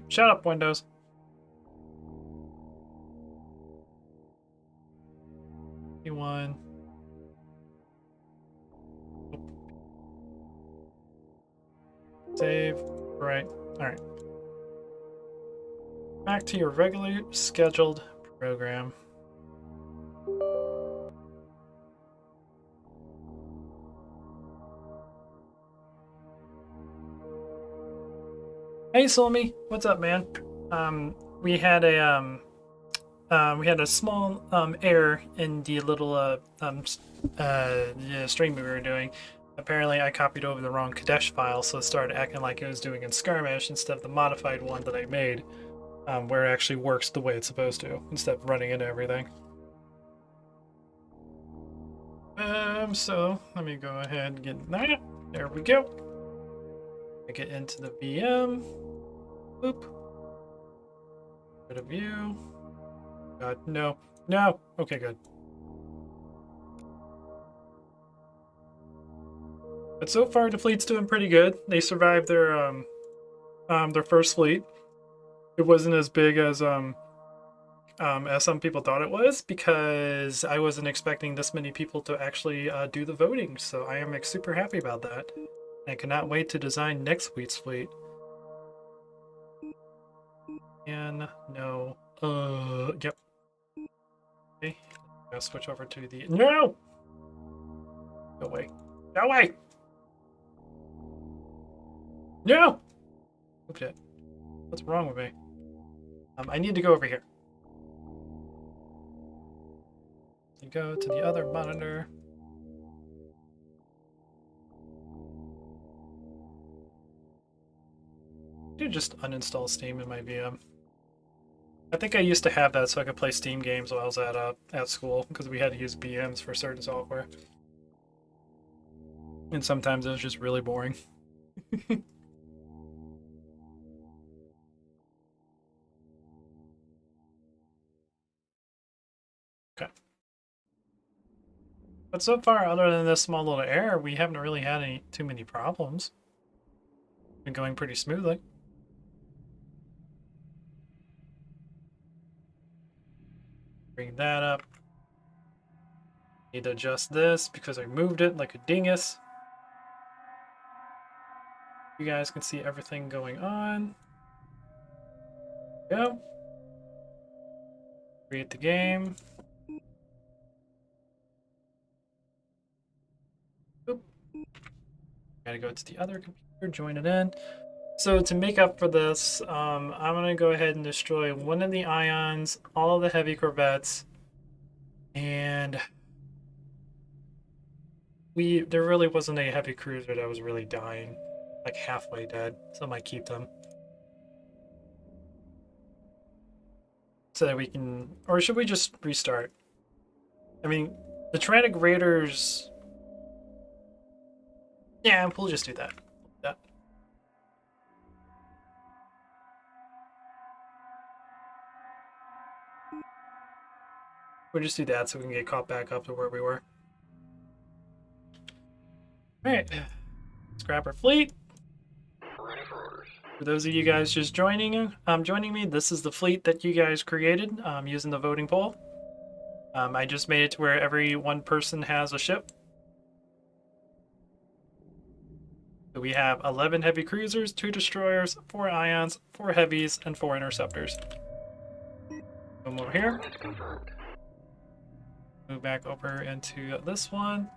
Shut up, Windows. P1. Save. Right. Alright. Back to your regular scheduled program. Hey Solmy, what's up, man? We had a small error in the little stream we were doing. Apparently, I copied over the wrong Kadesh file, so it started acting like it was doing in Skirmish instead of the modified one that I made, where it actually works the way it's supposed to, instead of running into everything. So let me go ahead and get that. There we go. I get into the VM. Boop. Rid of you. God, no. No! Okay, good. But so far, the fleet's doing pretty good. They survived their first fleet. It wasn't as big as some people thought it was, because I wasn't expecting this many people to actually do the voting. So I am super happy about that. I cannot wait to design next week's fleet. And no. Yep. Okay. I'll switch over to the... No! Go away. Go away! No! Moved it. What's wrong with me? I need to go over here. You go to the other monitor. You just uninstall Steam in my VM. I think I used to have that so I could play Steam games while I was at school, because we had to use VMs for certain software. And sometimes it was just really boring. Okay. But so far, other than this small little error, we haven't really had too many problems. Been going pretty smoothly. Bring that up. Need to adjust this because I moved it like a dingus. You guys can see everything going on. Go. Create the game. Oop. Gotta go to the other computer, join it in. So to make up for this, I'm gonna go ahead and destroy one of the ions, all of the heavy corvettes, and there really wasn't a heavy cruiser that was really dying, like halfway dead, so I might keep them. So that we can, or should we just restart? I mean, the Tyrannic Raiders, yeah, we'll just do that. We'll just do that so we can get caught back up to where we were. Alright. Let's grab our fleet. Ready for orders. For those of you guys just joining me, this is the fleet that you guys created using the voting poll. I just made it to where every one person has a ship. So we have 11 heavy cruisers, 2 destroyers, 4 ions, 4 heavies, and 4 interceptors. Come over here. Coordinates confirmed. Move back over into this one.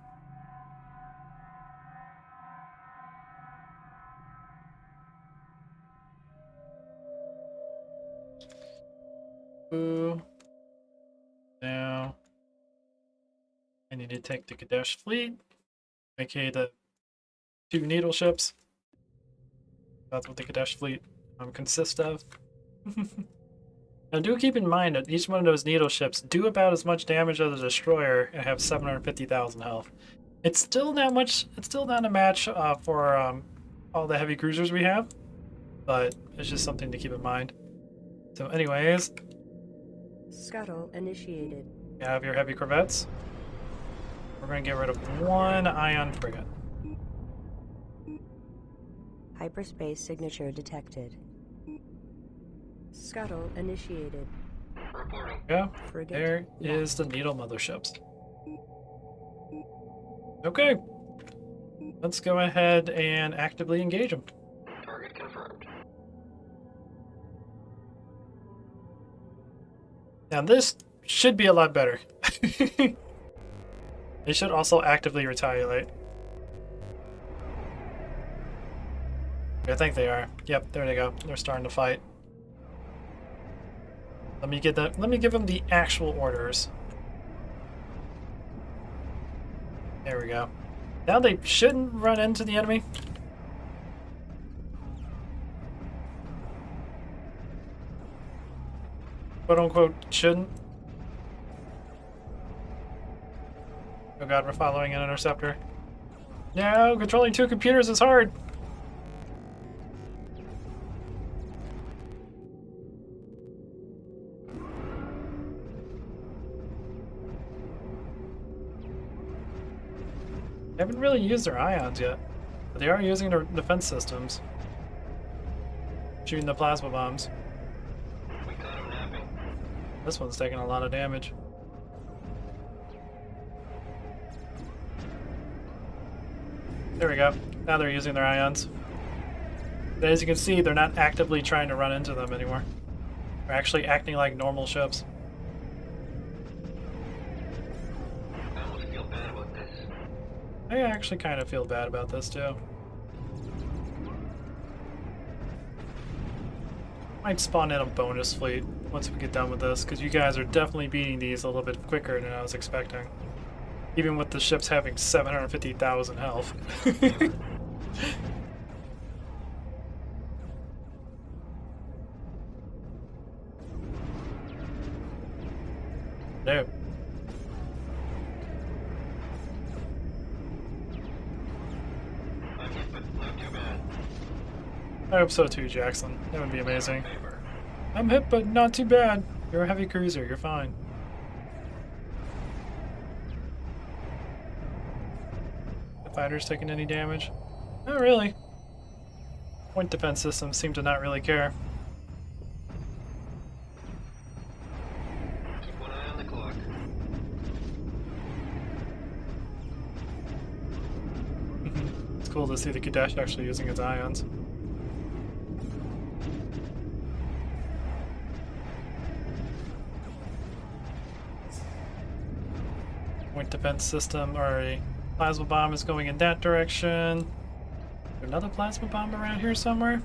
Ooh. Now, I need to take the Kadesh fleet, aka the 2 needle ships. That's what the Kadesh fleet consists of. Now do keep in mind that each one of those needle ships do about as much damage as a destroyer and have 750,000 health. It's still not much. It's still not a match for all the heavy cruisers we have, but it's just something to keep in mind. So, anyways, Scuttle initiated. you have your heavy corvettes. We're going to get rid of 1 ion frigate. Hyperspace signature detected. Scuttle initiated. Reporting. Yeah, Frigate there is the needle motherships. Okay, let's go ahead and actively engage them. Target confirmed. Now this should be a lot better. They should also actively retaliate. I think they are. Yep, there they go. They're starting to fight. Let me give them the actual orders. There we go. Now they shouldn't run into the enemy. Quote unquote shouldn't. Oh god, we're following an interceptor. No, controlling 2 computers is hard. They haven't really used their ions yet, but they are using their defense systems. Shooting the plasma bombs. We got him napping. This one's taking a lot of damage. There we go. Now they're using their ions. But as you can see, they're not actively trying to run into them anymore. They're actually acting like normal ships. I almost feel bad about this. I actually kind of feel bad about this too. Might spawn in a bonus fleet once we get done with this, because you guys are definitely beating these a little bit quicker than I was expecting. Even with the ships having 750,000 health. No. I'm hit, but not too bad. I hope so too, Jackson. That would be amazing. Favor. I'm hit, but not too bad. You're a heavy cruiser. You're fine. The fighter's taking any damage? Not really. Point defense systems seem to not really care. Keep one eye on the clock. It's cool to see the Kadesh actually using its ions. Point defense system or a plasma bomb is going in that direction. Is there another plasma bomb around here somewhere?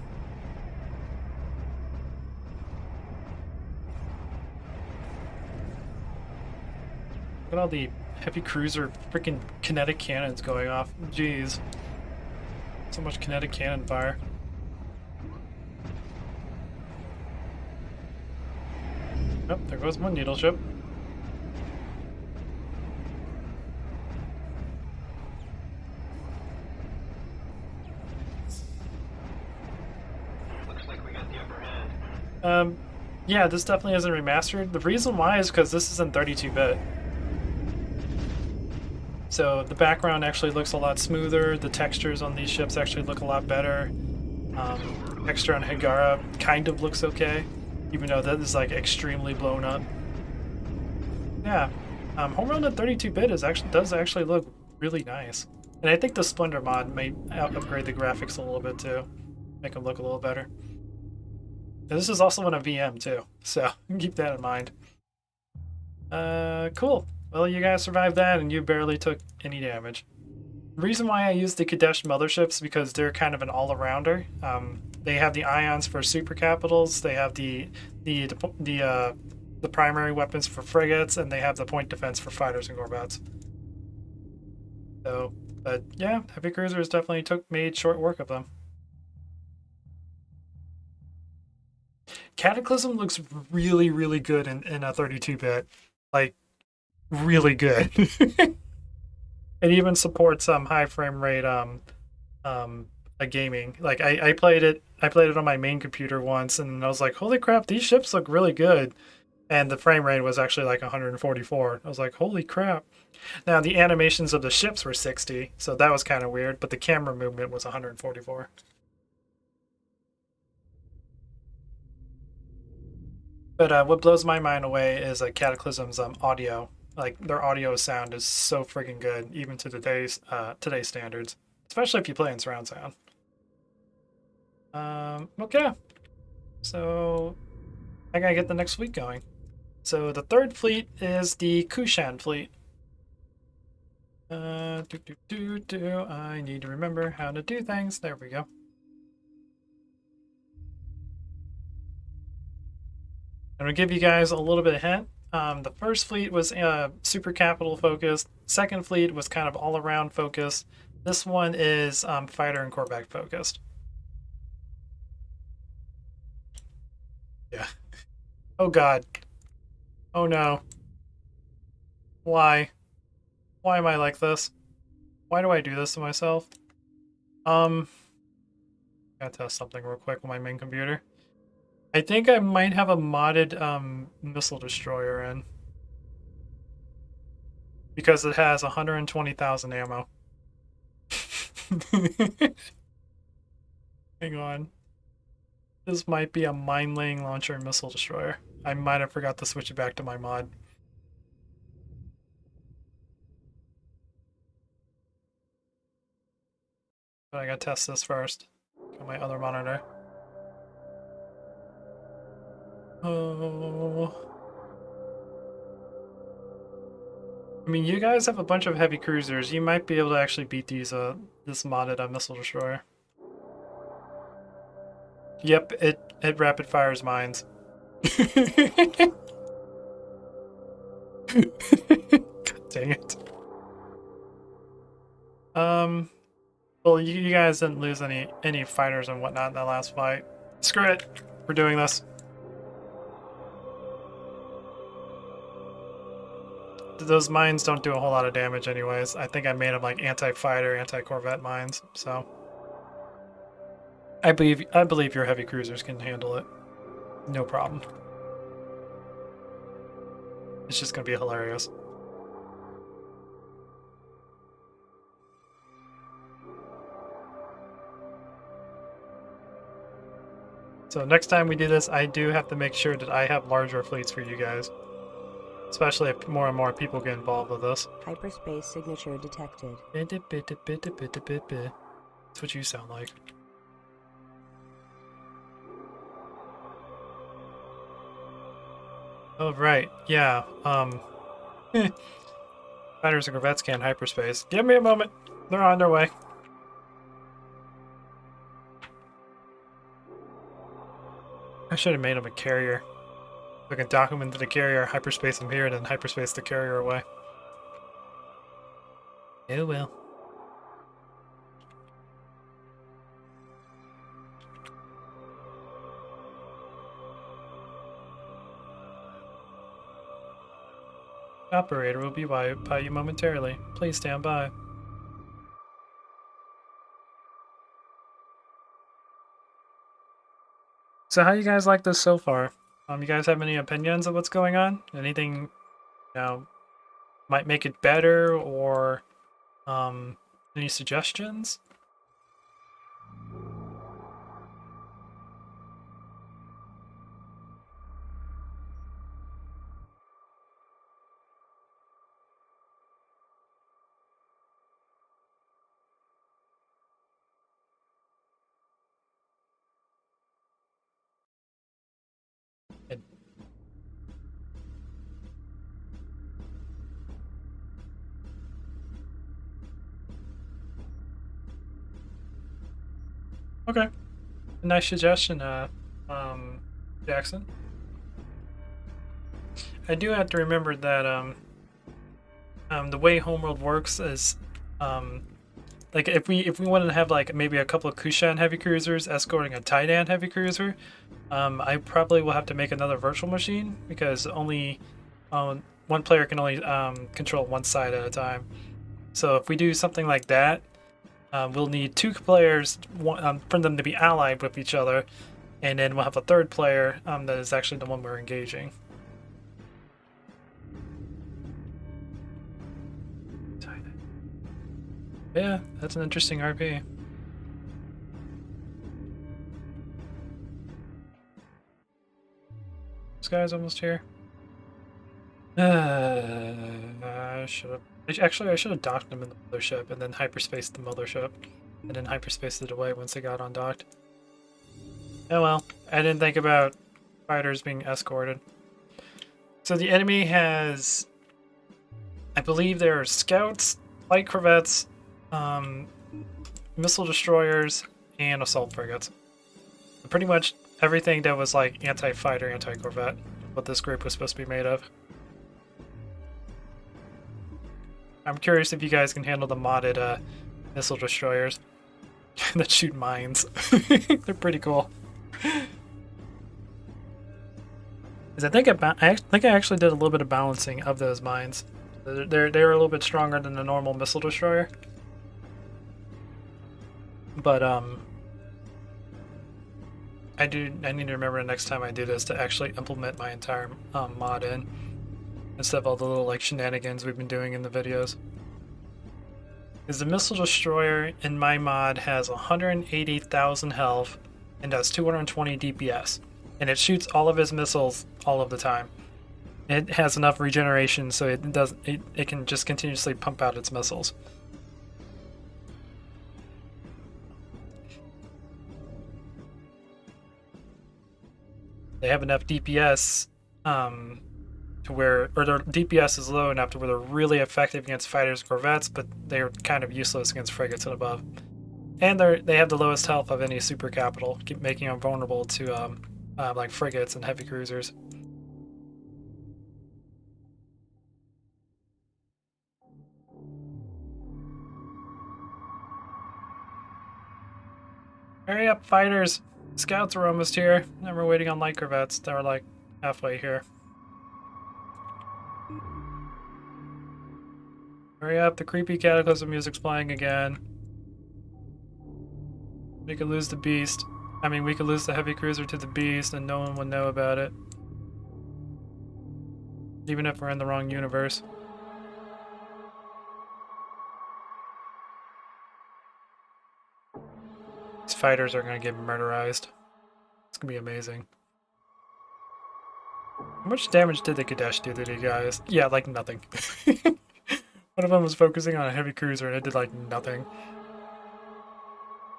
Look at all the heavy cruiser freaking kinetic cannons going off. Jeez. So much kinetic cannon fire. Oh, there goes one needle ship. Looks like we got the upper hand. Yeah, this definitely isn't remastered. The reason why is because this is in 32-bit. So the background actually looks a lot smoother. The textures on these ships actually look a lot better. Texture on Higara kind of looks okay, even though that is like extremely blown up. Yeah, Homeworld at 32-bit does actually look really nice, and I think the Splendor mod may upgrade the graphics a little bit too, make them look a little better. And this is also in a VM too, so keep that in mind. Cool. Well, you guys survived that, and you barely took any damage. The reason why I use the Kadesh motherships because they're kind of an all-arounder. They have the ions for super capitals. They have the primary weapons for frigates, and they have the point defense for fighters and corvettes. So, but yeah, heavy cruisers definitely made short work of them. Cataclysm looks really, really good in a 32-bit, like really good. It even supports high frame rate a gaming. Like I played it on my main computer once, and I was like, holy crap, these ships look really good. And the frame rate was actually like 144. I was like, holy crap. Now the animations of the ships were 60, so that was kind of weird, but the camera movement was 144. But what blows my mind away is Cataclysm's audio. Like their audio sound is so freaking good, even to today's standards, especially if you play in surround sound. Okay, so I gotta get the next fleet going. So the third fleet is the Kushan fleet. I need to remember how to do things. There we go. I'm gonna give you guys a little bit of hint. The first fleet was super capital focused. Second fleet was kind of all around focused. This one is fighter and corvette focused. Yeah. Oh god. Oh no. Why? Why am I like this? Why do I do this to myself? Gotta test something real quick on my main computer. I think I might have a modded missile destroyer in. Because it has 120,000 ammo. Hang on. This might be a mine-laying launcher missile destroyer. I might have forgot to switch it back to my mod. But I gotta test this first on my other monitor. Oh. I mean, you guys have a bunch of heavy cruisers. You might be able to actually beat this modded missile destroyer. Yep, it rapid fires mines. God dang it. Well, you guys didn't lose any fighters and whatnot in that last fight. Screw it. We're doing this. Those mines don't do a whole lot of damage anyways. I think I made them like anti-fighter, anti-corvette mines, so I believe your heavy cruisers can handle it. No problem. It's just gonna be hilarious. So next time we do this, I do have to make sure that I have larger fleets for you guys. Especially if more and more people get involved with this. Hyperspace signature detected. That's what you sound like. Oh, right. Yeah. Fighters and corvettes can hyperspace. Give me a moment. They're on their way. I should have made them a carrier. I can dock them into the carrier, hyperspace them here, and then hyperspace the carrier away. Oh well. Operator will be by you momentarily. Please stand by. So how you guys like this so far? You guys have any opinions of what's going on? Anything, might make it better, or any suggestions? Okay, nice suggestion, Jackson. I do have to remember that the way Homeworld works is like if we wanted to have like maybe a couple of Kushan heavy cruisers escorting a Titan heavy cruiser, I probably will have to make another virtual machine because only one player can only control one side at a time. So if we do something like that, we'll need two players for them to be allied with each other, and then we'll have a third player that is actually the one we're engaging. Yeah, that's an interesting RP. This guy's almost here. I should have. Actually, I should have docked him in the mothership and then hyperspaced the mothership, and then hyperspaced it away once it got undocked. Oh well, I didn't think about fighters being escorted. So the enemy has, I believe there are scouts, light corvettes, missile destroyers, and assault frigates. So pretty much everything that was like anti-fighter, anti-corvette, what this group was supposed to be made of. I'm curious if you guys can handle the modded missile destroyers that shoot mines. They're pretty cool. I think I actually did a little bit of balancing of those mines. They're a little bit stronger than the normal missile destroyer. But I need to remember the next time I do this to actually implement my entire mod in, instead of all the little like shenanigans we've been doing in the videos. Because the missile destroyer in my mod has 180,000 health and does 220 DPS, and it shoots all of his missiles all of the time. It has enough regeneration so it can just continuously pump out its missiles. They have enough DPS to where, or their DPS is low enough to where they're really effective against fighters and corvettes, but they're kind of useless against frigates and above. And they have the lowest health of any super capital, making them vulnerable to like frigates and heavy cruisers. Hurry up, fighters! Scouts are almost here, and we're waiting on light corvettes that are like halfway here. Hurry up, the creepy cataclysm music's playing again. We could lose the beast. I mean, we could lose the heavy cruiser to the beast and no one would know about it. Even if we're in the wrong universe. These fighters are gonna get murderized. It's gonna be amazing. How much damage did the Kadesh do to you guys? Yeah, like nothing. One of them was focusing on a heavy cruiser and it did like nothing.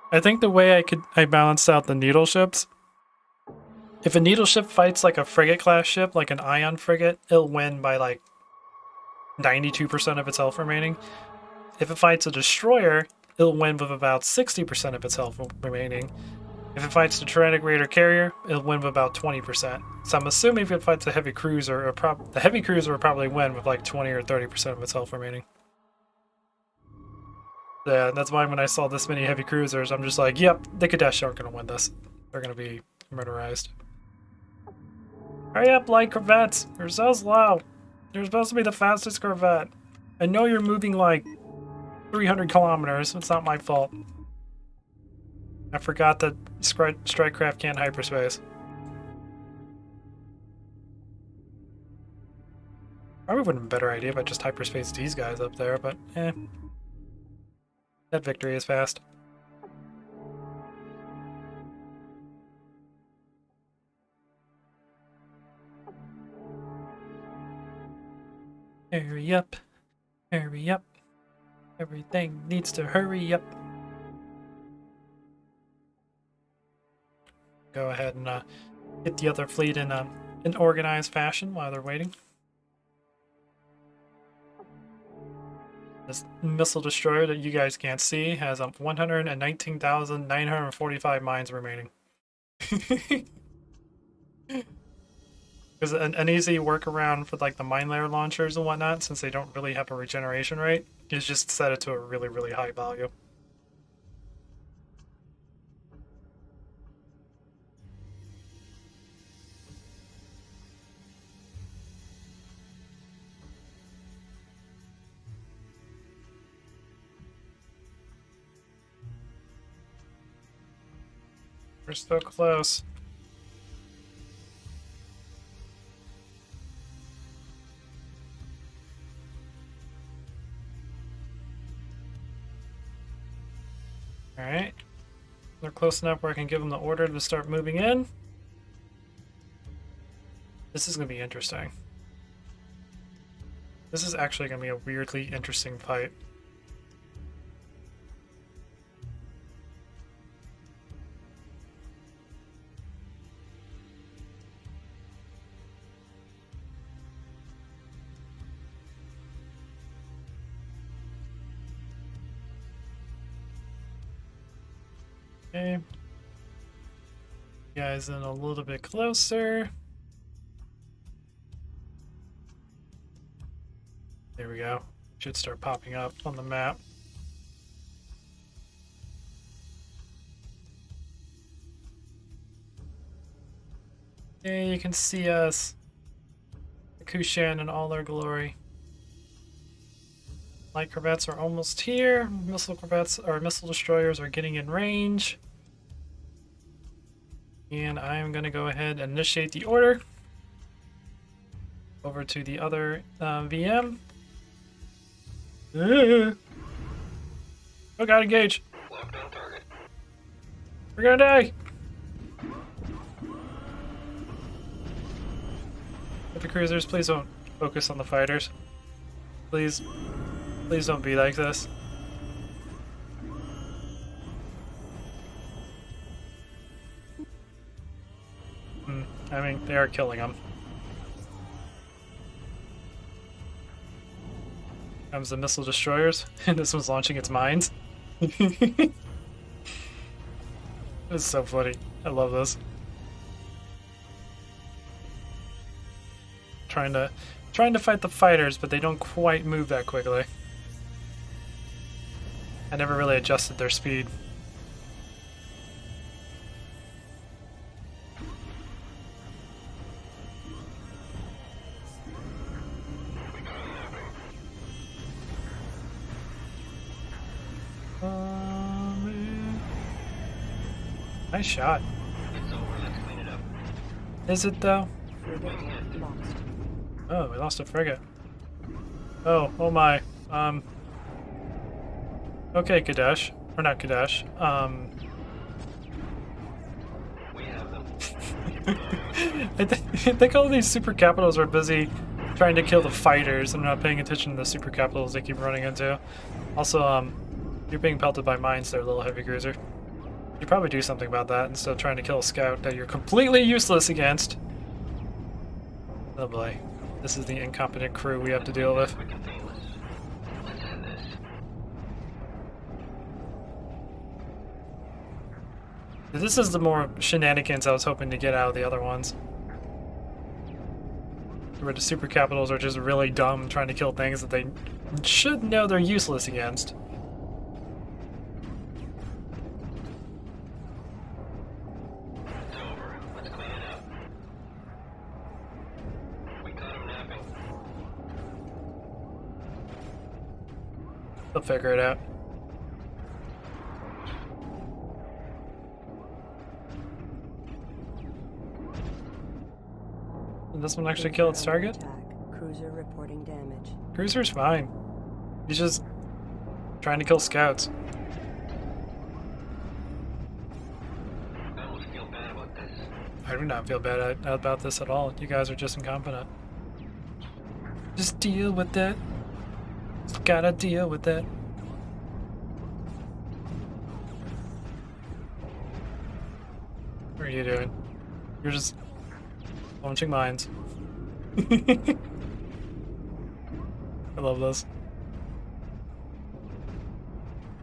I think the way I balanced out the needle ships, if a needle ship fights like a frigate class ship, like an ion frigate, it'll win by like 92% of its health remaining. If it fights a destroyer, it'll win with about 60% of its health remaining. If it fights the Tyrannic Raider carrier, it'll win with about 20%. So I'm assuming if it fights a heavy cruiser, the heavy cruiser will probably win with like 20 or 30% of its health remaining. Yeah, that's why when I saw this many heavy cruisers, I'm just like, yep, the Kadesh aren't going to win this. They're going to be murderized. Hurry up, light corvettes! You're so slow! You're supposed to be the fastest corvette. I know you're moving like 300 kilometers. It's not my fault. I forgot that Strikecraft can't hyperspace. Probably would have been a better idea if I just hyperspaced these guys up there, but eh. That victory is fast. Hurry up. Hurry up. Everything needs to hurry up. Go ahead and get the other fleet in an organized fashion while they're waiting. This missile destroyer that you guys can't see has 119,945 mines remaining. Because an easy workaround for like the mine layer launchers and whatnot, since they don't really have a regeneration rate, is just set it to a really, really high value. We're still close. Alright. They're close enough where I can give them the order to start moving in. This is going to be interesting. This is actually going to be a weirdly interesting fight. Okay. Guys in a little bit closer. There we go. Should start popping up on the map. Okay, you can see us. The Kushan in all their glory. Light corvettes are almost here. Missile corvettes or missile destroyers are getting in range. And I am going to go ahead and initiate the order over to the other VM. Oh god, engage! Locked on target. We're gonna die! Heavy cruisers, please don't focus on the fighters. Please. Please don't be like this. I mean, they are killing them. Comes the missile destroyers, and this one's launching its mines. It's so funny. I love this. Trying to fight the fighters, but they don't quite move that quickly. I never really adjusted their speed. Nice shot. It's over. Let's clean it up. Is it though? Frigate lost. Oh, we lost a frigate. Oh my. Okay, Kadesh. Or not Kadesh. We have them. I think all these super capitals are busy trying to kill the fighters and not paying attention to the super capitals they keep running into. Also, you're being pelted by mines there, little heavy cruiser. You should probably do something about that instead of trying to kill a scout that you're completely useless against. Oh boy. This is the incompetent crew we have to deal with. We contain this. Let's end this. This is the more shenanigans I was hoping to get out of the other ones. Where the super capitals are just really dumb trying to kill things that they should know they're useless against. It's over. Let's clean it up. We caught him napping. They'll figure it out. Did this one actually kill its target? Attack Cruiser reporting damage. Cruiser's fine. He's just trying to kill scouts. I almost feel bad about this. I do not feel bad about this at all. You guys are just incompetent. Just deal with that. Just gotta deal with that. What are you doing? You're just launching mines. I love this.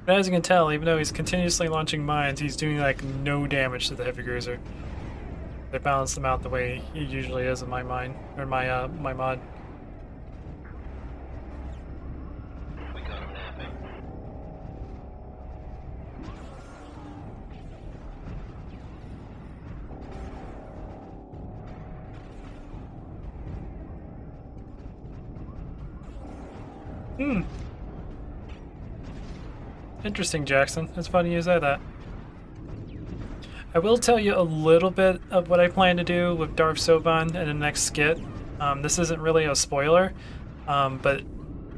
But as you can tell, even though he's continuously launching mines, he's doing like no damage to the heavy cruiser. They balance them out the way he usually is in my mine, or my my mod. We got him napping. Interesting, Jackson. It's funny you say that. I will tell you a little bit of what I plan to do with Darth Soban in the next skit. This isn't really a spoiler, but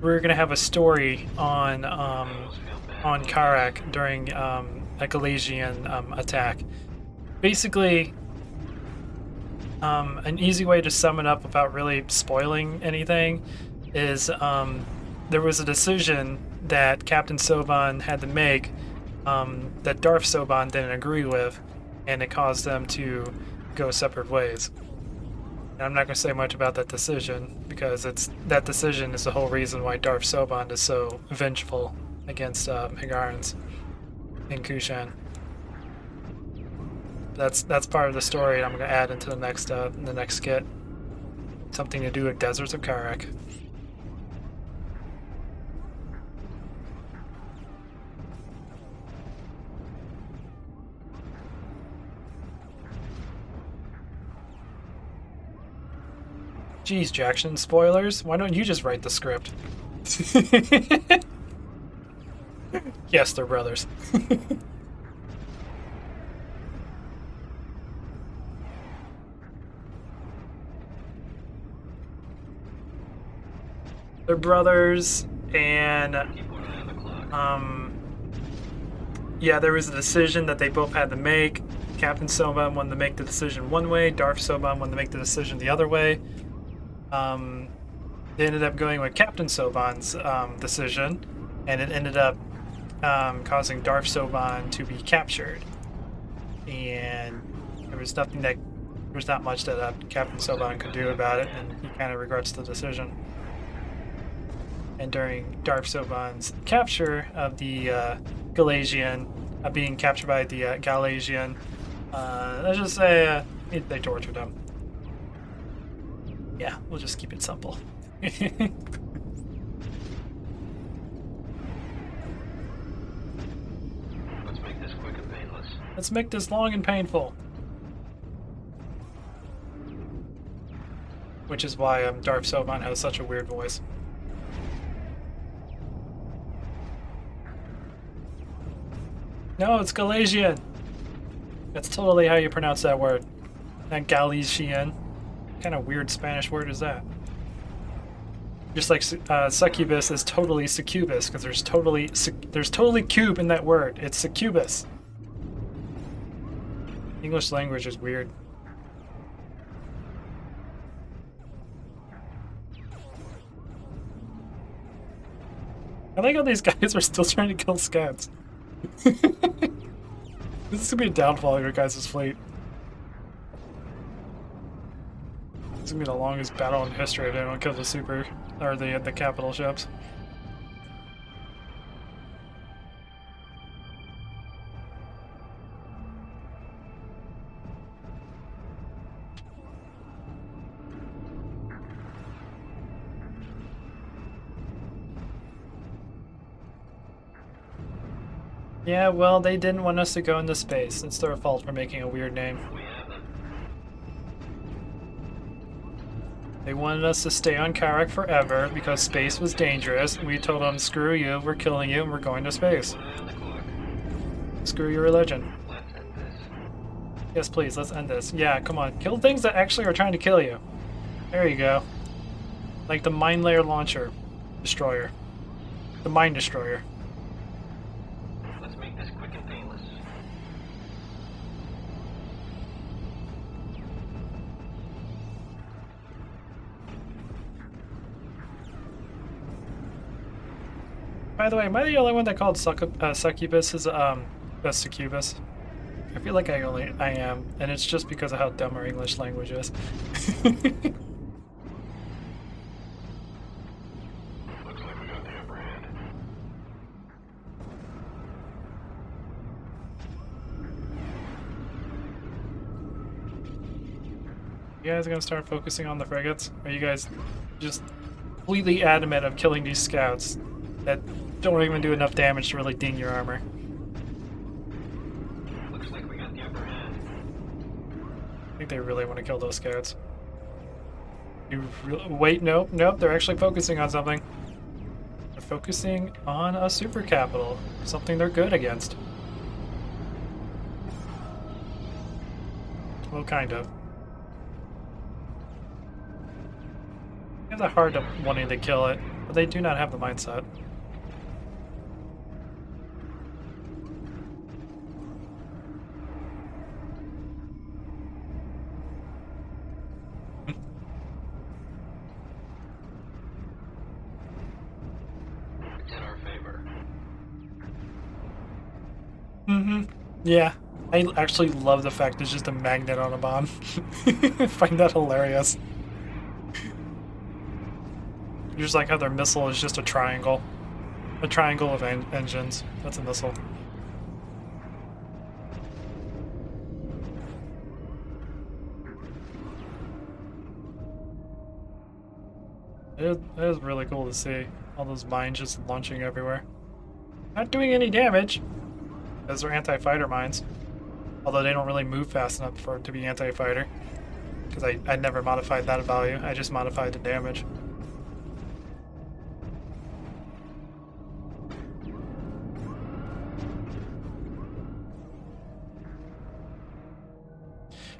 we're gonna have a story on Karak during a Galatian attack. Basically, an easy way to sum it up without really spoiling anything is there was a decision that Captain Soban had to make that Darth Soban didn't agree with, and it caused them to go separate ways. And I'm not going to say much about that decision because that decision is the whole reason why Darth Soban is so vengeful against Higarans in Kushan. That's part of the story I'm going to add into the next skit. Something to do with Deserts of Karak. Jeez, Jackson, spoilers? Why don't you just write the script? Yes, they're brothers. They're brothers, and yeah, there was a decision that they both had to make. Captain Soban wanted to make the decision one way, Darth Soban wanted to make the decision the other way. They ended up going with Captain Soban's decision, and it ended up causing Darth Soban to be captured. And there was not much that Captain Soban could do about it, and he kind of regrets the decision. And during Darth Soban's capture of the Galatian, being captured by the Galatian, let's just say they tortured him. Yeah, we'll just keep it simple. Let's make this quick and painless. Let's make this long and painful. Which is why Darth Soban has such a weird voice. No, it's Galatian. That's totally how you pronounce that word. Not Galician. What kind of weird Spanish word is that? Just like succubus is totally succubus, because there's totally cube in that word. It's succubus. English language is weird. I like how these guys are still trying to kill scouts. This is gonna be a downfall of your guys' fleet. It's gonna be the longest battle in history if anyone kills the capital ships. Yeah, well, they didn't want us to go into space. It's their fault for making a weird name. We have them. They wanted us to stay on Karak forever because space was dangerous. We told them, screw you, we're killing you, and we're going to space. Put it on the clock. Screw your religion. Let's end this. Yes, please, let's end this. Yeah, come on. Kill things that actually are trying to kill you. There you go. Like the mine layer launcher destroyer. The mine destroyer. Let's make this quick and painless. By the way, am I the only one that called succubus is succubus? I feel like I am, and it's just because of how dumb our English language is. Looks like we got the upper hand. You guys are gonna start focusing on the frigates? Are you guys just completely adamant of killing these scouts that don't even do enough damage to really ding your armor? Looks like we got the upper hand. I think they really want to kill those scouts. Wait, nope, they're actually focusing on something. They're focusing on a super capital, something they're good against. Well, kind of. They have the heart of wanting to kill it, but they do not have the mindset. It's in our favor. Yeah. I actually love the fact it's just a magnet on a bomb. I find that hilarious. Just like how their missile is just a triangle. A triangle of engines. That's a missile. It is really cool to see. All those mines just launching everywhere. Not doing any damage. Those are anti-fighter mines. Although they don't really move fast enough for it to be anti-fighter. Because I never modified that value. I just modified the damage.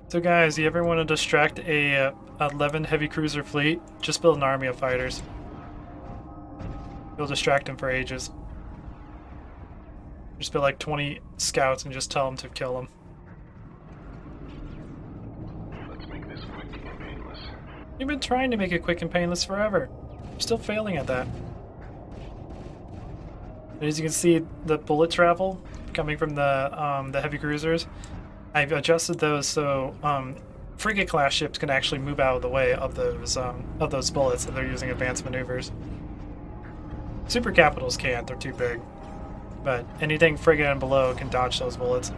So guys, you ever want to distract a 11 heavy cruiser fleet? Just build an army of fighters. You'll distract them for ages. Just build like 20 scouts and just tell them to kill them. Let's make this quick and painless. You've been trying to make it quick and painless forever. You're still failing at that. And as you can see, the bullet travel coming from the heavy cruisers, I've adjusted those so frigate class ships can actually move out of the way of those bullets if they're using advanced maneuvers. Super capitals can't; they're too big. But anything frigate and below can dodge those bullets.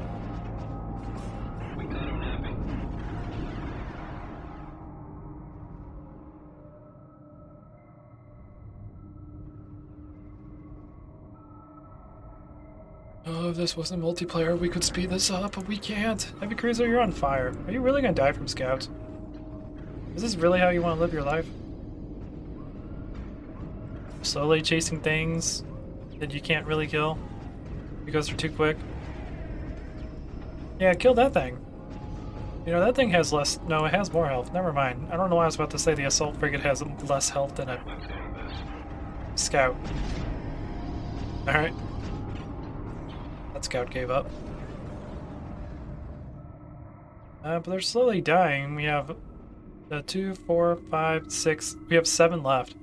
We got him napping. Oh, if this wasn't multiplayer, we could speed this up, but we can't. Heavy cruiser, you're on fire. Are you really gonna die from scouts? Is this really how you want to live your life? Slowly chasing things that you can't really kill because they're too quick? Yeah, kill that thing. You know, that thing has less... No, it has more health. Never mind. I don't know why I was about to say the assault frigate has less health than a Let's end this. scout. Alright. That scout gave up. But they're slowly dying. We have 2, 4, 5, 6. We have 7 left.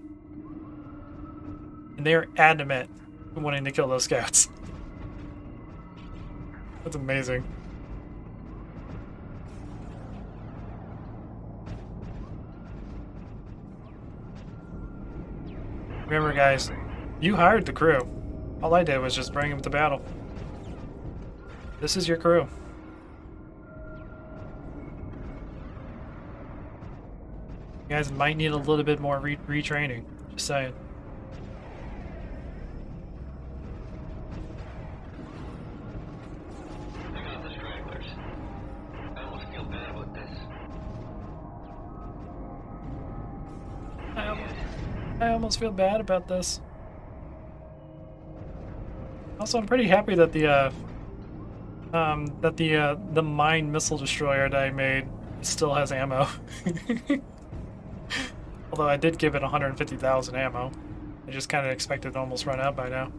And they are adamant in wanting to kill those scouts. That's amazing. Remember, guys, you hired the crew. All I did was just bring them to battle. This is your crew. You guys might need a little bit more retraining. Just saying. I got the stragglers. I almost feel bad about this. I almost feel bad about this. Also, I'm pretty happy that the mine missile destroyer that I made still has ammo. Although I did give it 150,000 ammo. I just kind of expected to almost run out by now.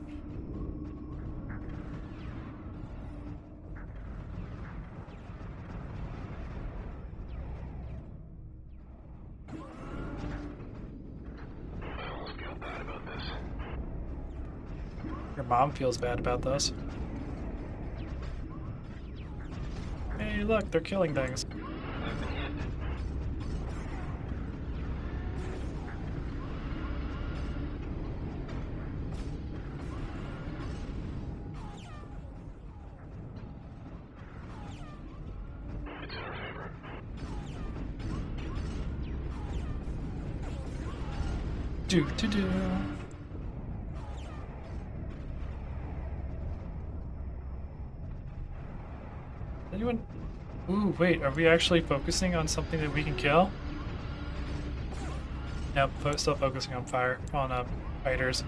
Your mom feels bad about this. Hey, look, they're killing things. I've been hit. It's in our favor. Do. Anyone? Ooh, wait, are we actually focusing on something that we can kill? Yep, still focusing on fighters.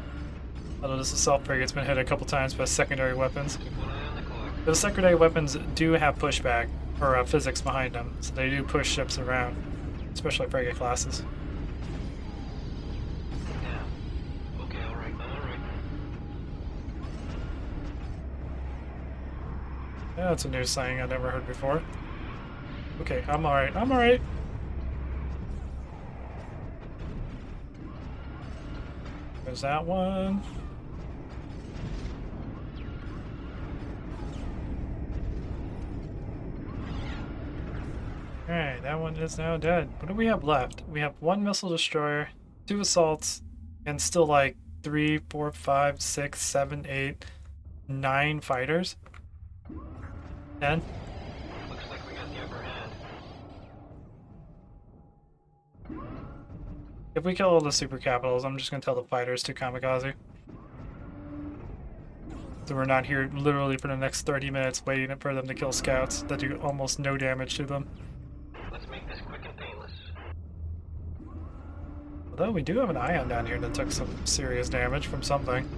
Although this assault frigate's been hit a couple times by secondary weapons. Keep one eye on the clock. Those secondary weapons do have pushback, or physics behind them, so they do push ships around, especially frigate classes. Yeah. Okay, alright, I'm alright. Yeah, that's a new saying I never heard before. Okay, I'm alright, I'm alright. There's that one. Alright, that one is now dead. What do we have left? We have one missile destroyer, 2 assaults, and still like 3, 4, 5, 6, 7, 8, 9 fighters. 10? Looks like we got the upper hand. If we kill all the super capitals, I'm just gonna tell the fighters to kamikaze. So we're not here literally for the next 30 minutes waiting for them to kill scouts that do almost no damage to them. Let's make this quick and painless. Although we do have an ion down here that took some serious damage from something.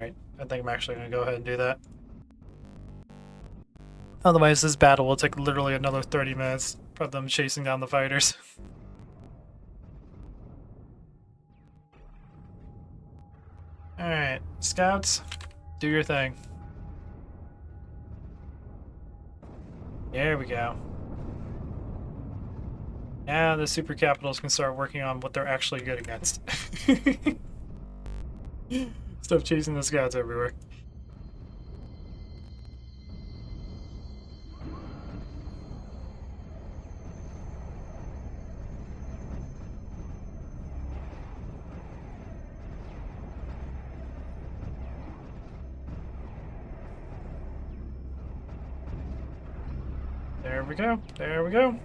Right, I think I'm actually gonna go ahead and do that. Otherwise, this battle will take literally another 30 minutes for them chasing down the fighters. Alright, scouts, do your thing. There we go. Now the super capitals can start working on what they're actually good against. Stop chasing the scouts everywhere. There we go. There we go.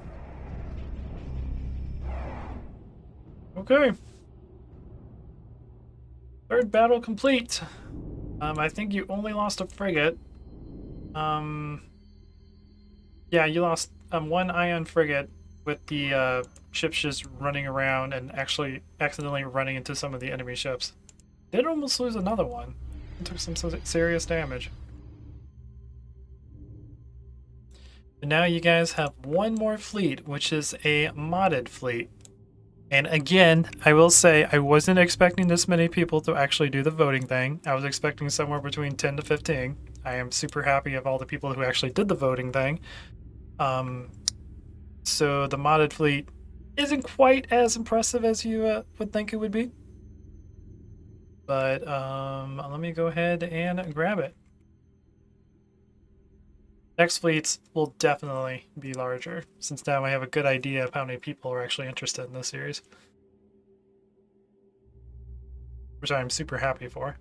Okay. Third battle complete. I think you only lost a frigate. Yeah, you lost one ion frigate with the ships just running around and actually accidentally running into some of the enemy ships. Did almost lose another one. It took some serious damage. And now you guys have one more fleet, which is a modded fleet. And again, I will say I wasn't expecting this many people to actually do the voting thing. I was expecting somewhere between 10 to 15. I am super happy of all the people who actually did the voting thing. So the modded fleet isn't quite as impressive as you would think it would be. But let me go ahead and grab it. Next fleets will definitely be larger, since now I have a good idea of how many people are actually interested in this series. Which I'm super happy for.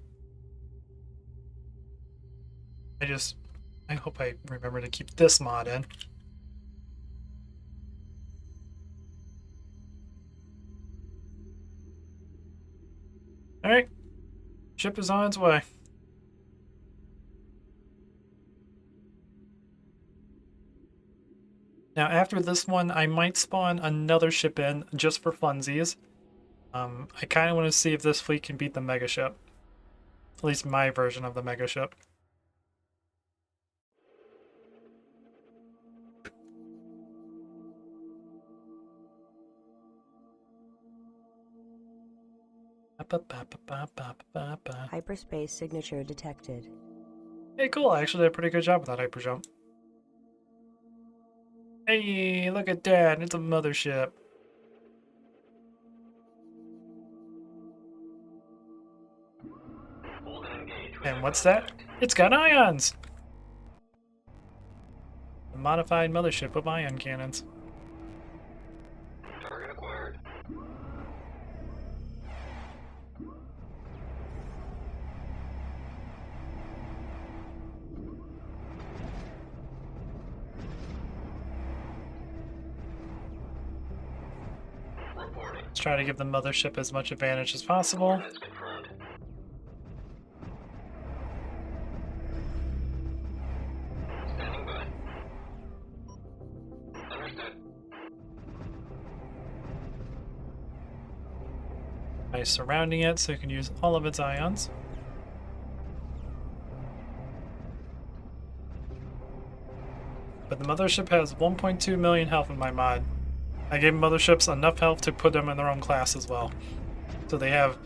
I hope I remember to keep this mod in. Alright, ship is on its way. Now after this one, I might spawn another ship in just for funsies. I kind of want to see if this fleet can beat the mega ship. At least my version of the mega ship. Ba-ba-ba-ba-ba-ba-ba. Hyperspace signature detected. Hey, cool. I actually did a pretty good job with that hyper jump. Hey, look at that. It's a mothership. Hold and engage with And our what's that? contact. It's got ions! A modified mothership with ion cannons. Target acquired. Reporting. Let's try to give the mothership as much advantage as possible. Coordinates confirmed. Standing by. Understood. By surrounding it so you can use all of its ions. But the mothership has 1.2 million health in my mod. I gave motherships enough health to put them in their own class as well. So they have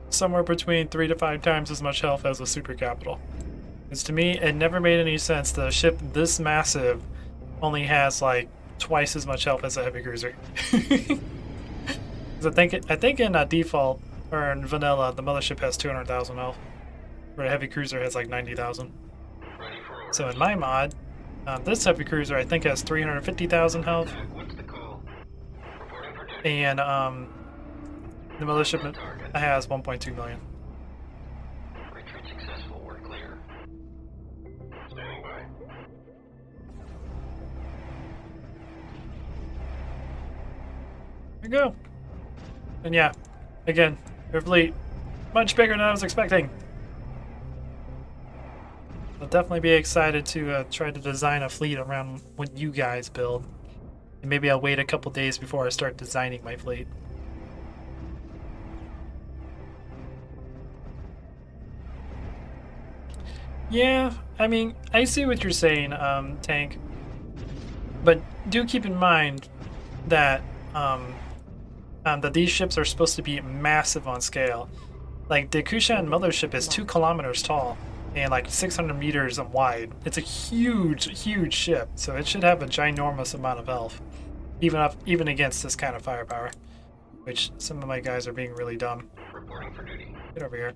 somewhere between 3 to 5 times as much health as a super capital. Because to me, it never made any sense that a ship this massive only has like twice as much health as a heavy cruiser. 'Cause I think in default or in vanilla, the mothership has 200,000 health, where a heavy cruiser has like 90,000. Ready for orders. So in my mod, this heavy cruiser I think has 350,000 health, What's the call? Reporting for duty. and the mothership has 1.2 million. Retreat successful. We're clear. Standing by. There we go. And yeah, again, your fleet much bigger than I was expecting. I'll definitely be excited to try to design a fleet around what you guys build. And maybe I'll wait a couple days before I start designing my fleet. Yeah, I mean, I see what you're saying, Tank. But do keep in mind that that these ships are supposed to be massive on scale. Like the Kushan mothership is 2 kilometers tall and like 600 meters wide. It's a huge, huge ship, so it should have a ginormous amount of health, even against this kind of firepower. Which some of my guys are being really dumb. Reporting for duty. Get over here.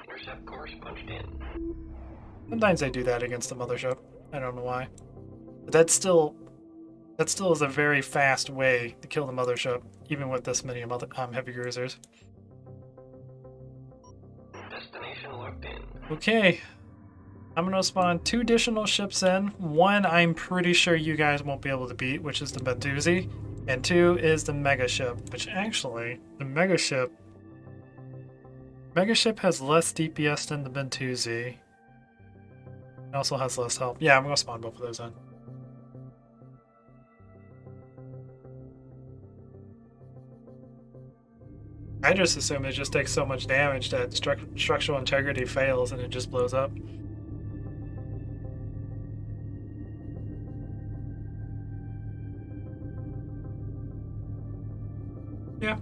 Intercept course punched in. Sometimes they do that against the mothership. I don't know why, but that still is a very fast way to kill the mothership, even with this many heavy cruisers. Destination locked in. Okay, I'm gonna spawn 2 additional ships in. One I'm pretty sure you guys won't be able to beat, which is the Bentuzi, and 2 is the mega ship, which actually the mega ship has less DPS than the Bentuzi. It also has less health. Yeah, I'm gonna spawn both of those in. I just assume it just takes so much damage that structural integrity fails and it just blows up. Yeah,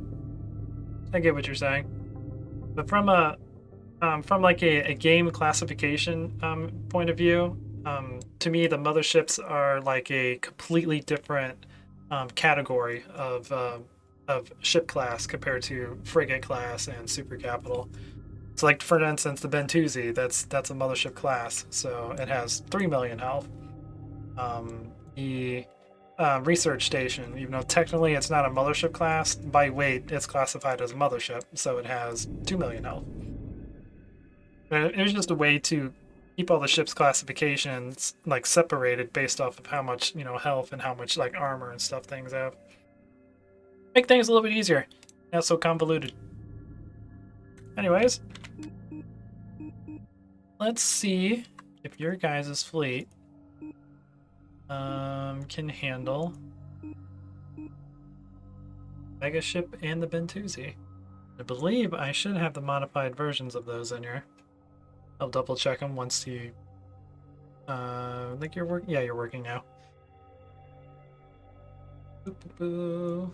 I get what you're saying, but from like a game classification point of view, to me the motherships are like a completely different category of ship class compared to frigate class and super capital. So like for instance the Bentuzi, that's a mothership class, so it has 3 million health. The research station, even though technically it's not a mothership class, by weight it's classified as a mothership, so it has 2 million health. And it was just a way to keep all the ship's classifications like separated based off of how much, you know, health and how much like armor and stuff things have. Make things a little bit easier, not so convoluted. Anyways, let's see if your guys' fleet can handle Mega Ship and the Bentuzi. I believe I should have the modified versions of those in here. I'll double check them once you. I think you're working. Yeah, you're working now. Boop, boop, boop.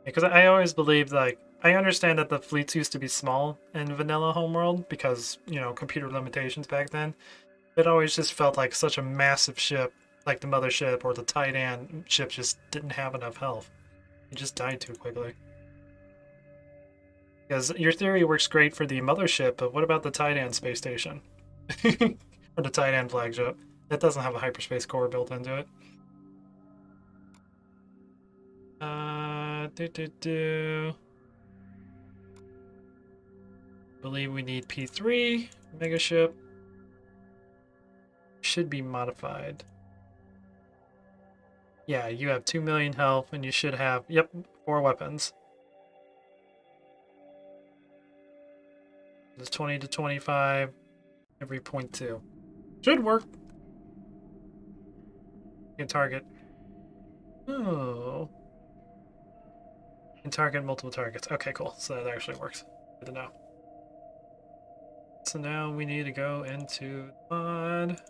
Because I always believed, like, I understand that the fleets used to be small in vanilla Homeworld because, you know, computer limitations back then. It always just felt like such a massive ship, like the mothership or the Titan ship just didn't have enough health. It just died too quickly. Because your theory works great for the mothership, but what about the Titan space station? Or the Titan flagship? That doesn't have a hyperspace core built into it. Believe we need P3 megaship. Should be modified. Yeah, you have 2 million health, and you should have, yep, 4 weapons. It's 20 to 25 every 0.2. Should work. You can target. Oh. You can target multiple targets. Okay, cool. So that actually works. Good to know. So now we need to go into mod.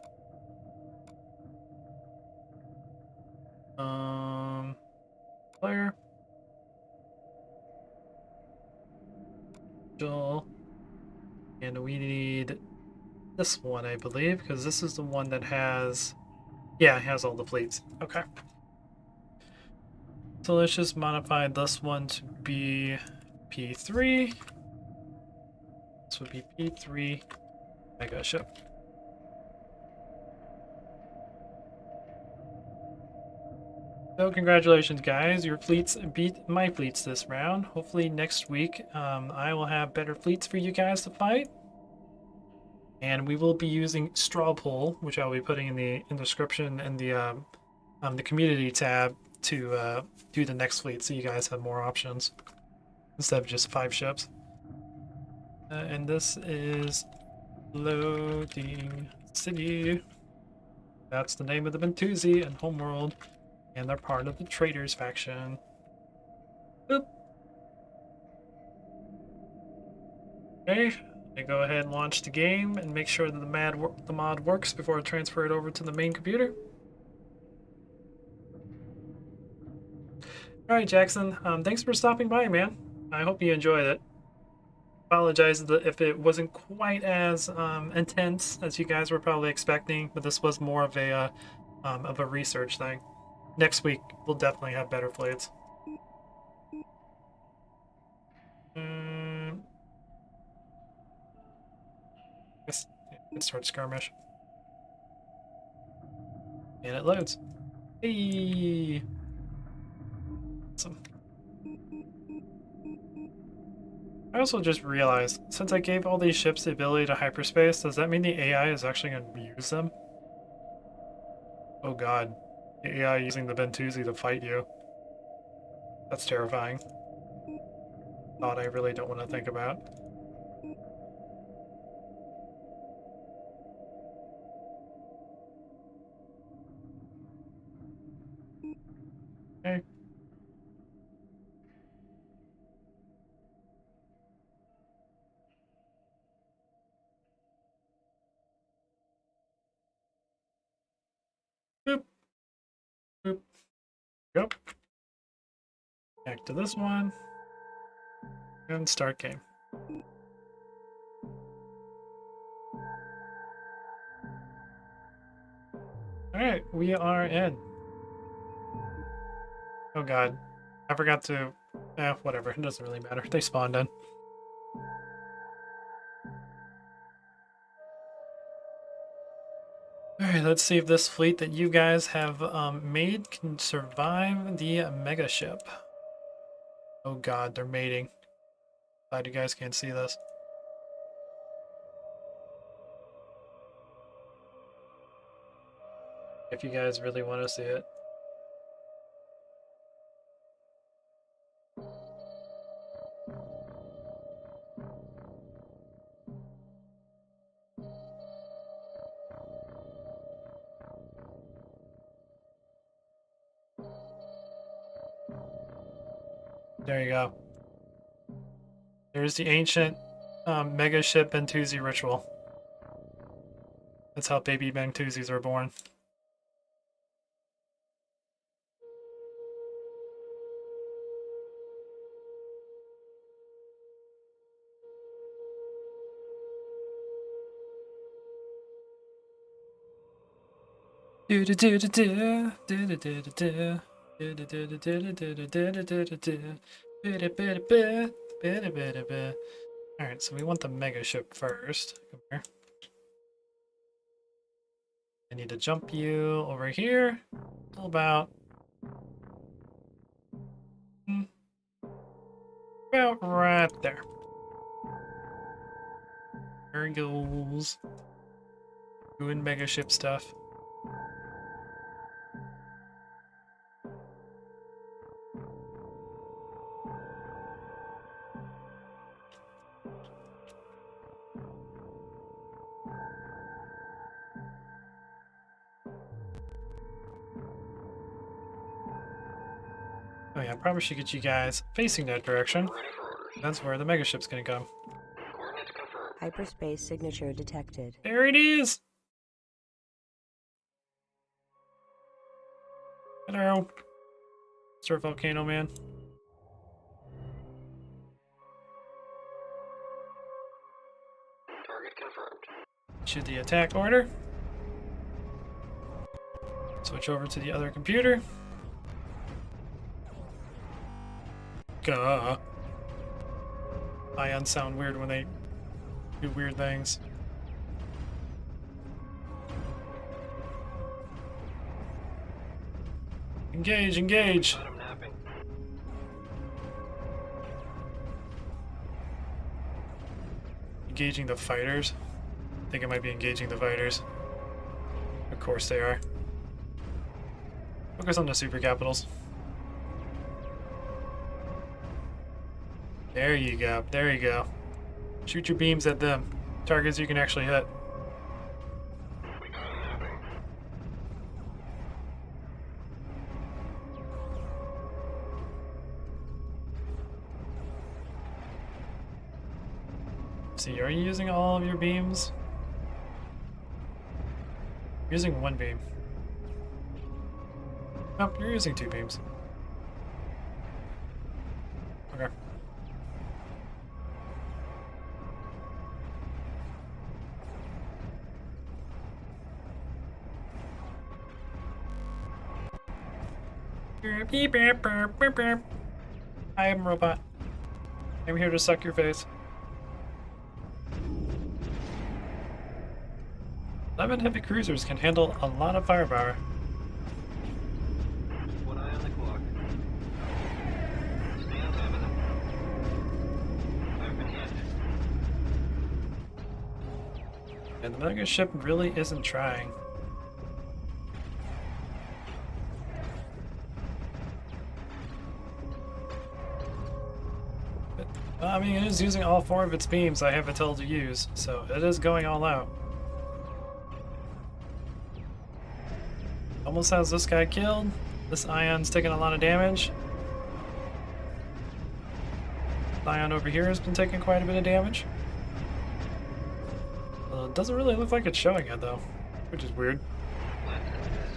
Player. Joel. And we need this one, I believe, because this is the one that has, yeah, it has all the fleets. Okay. So let's just modify this one to be P3. This would be P3 mega ship. So congratulations, guys. Your fleets beat my fleets this round. Hopefully next week I will have better fleets for you guys to fight. And we will be using straw poll, which I'll be putting in the description and the community tab to do the next fleet, so you guys have more options instead of just 5 ships. And this is loading city. That's the name of the Bentusi and Homeworld, and they're part of the Traitors faction. Boop. Okay, I go ahead and launch the game and make sure that the mod works before I transfer it over to the main computer. Alright, Jackson, thanks for stopping by, man. I hope you enjoyed it. Apologize if it wasn't quite as intense as you guys were probably expecting, but this was more of a research thing. Next week, we'll definitely have better fleets. Guess it starts skirmish. And it loads. Hey! Awesome. I also just realized, since I gave all these ships the ability to hyperspace, does that mean the AI is actually going to use them? Oh god. The AI using the Bentusi to fight you. That's terrifying. Thought I really don't want to think about. Okay. Boop. Boop. Go. Back to this one. And start game. Alright, we are in. Oh god. I forgot to... whatever. It doesn't really matter. They spawned in. Alright, let's see if this fleet that you guys have made can survive the mega ship. Oh god, they're mating. Glad you guys can't see this. If you guys really want to see it. There you go. There's the ancient mega ship Bentusi ritual. That's how baby Bentusis are born. Alright, so we want the mega ship first. Come here. I need to jump you over here. Till about right there. There he goes. Doing mega ship stuff. Oh yeah, I probably should get you guys facing that direction. That's where the mega ship's gonna come. Coordinates confirmed. Hyperspace signature detected. There it is! Hello, Mr. Volcano Man. Target confirmed. Issue the attack order. Switch over to the other computer. Gah. Ions sound weird when they do weird things. Engage, engage. Got him napping. Engaging the fighters. I think it might be engaging the fighters. Of course they are. Focus on the super capitals. There you go. There you go. Shoot your beams at them. Targets you can actually hit. We got him napping. See, are you using all of your beams? You're using one beam. Nope, you're using two beams. Okay. Beep, beep, beep, beep, beep. I am robot. I'm here to suck your face. 11 heavy cruisers can handle a lot of firepower. Just one eye on the clock. Stay on top of them. I've been hit. And the mega ship really isn't trying. But, I mean, it is using all four of its beams I have it told to use, so it is going all out. Almost has this guy killed. This Ion's taking a lot of damage. Ion over here has been taking quite a bit of damage. It doesn't really look like it's showing it though, which is weird. Let's hit this.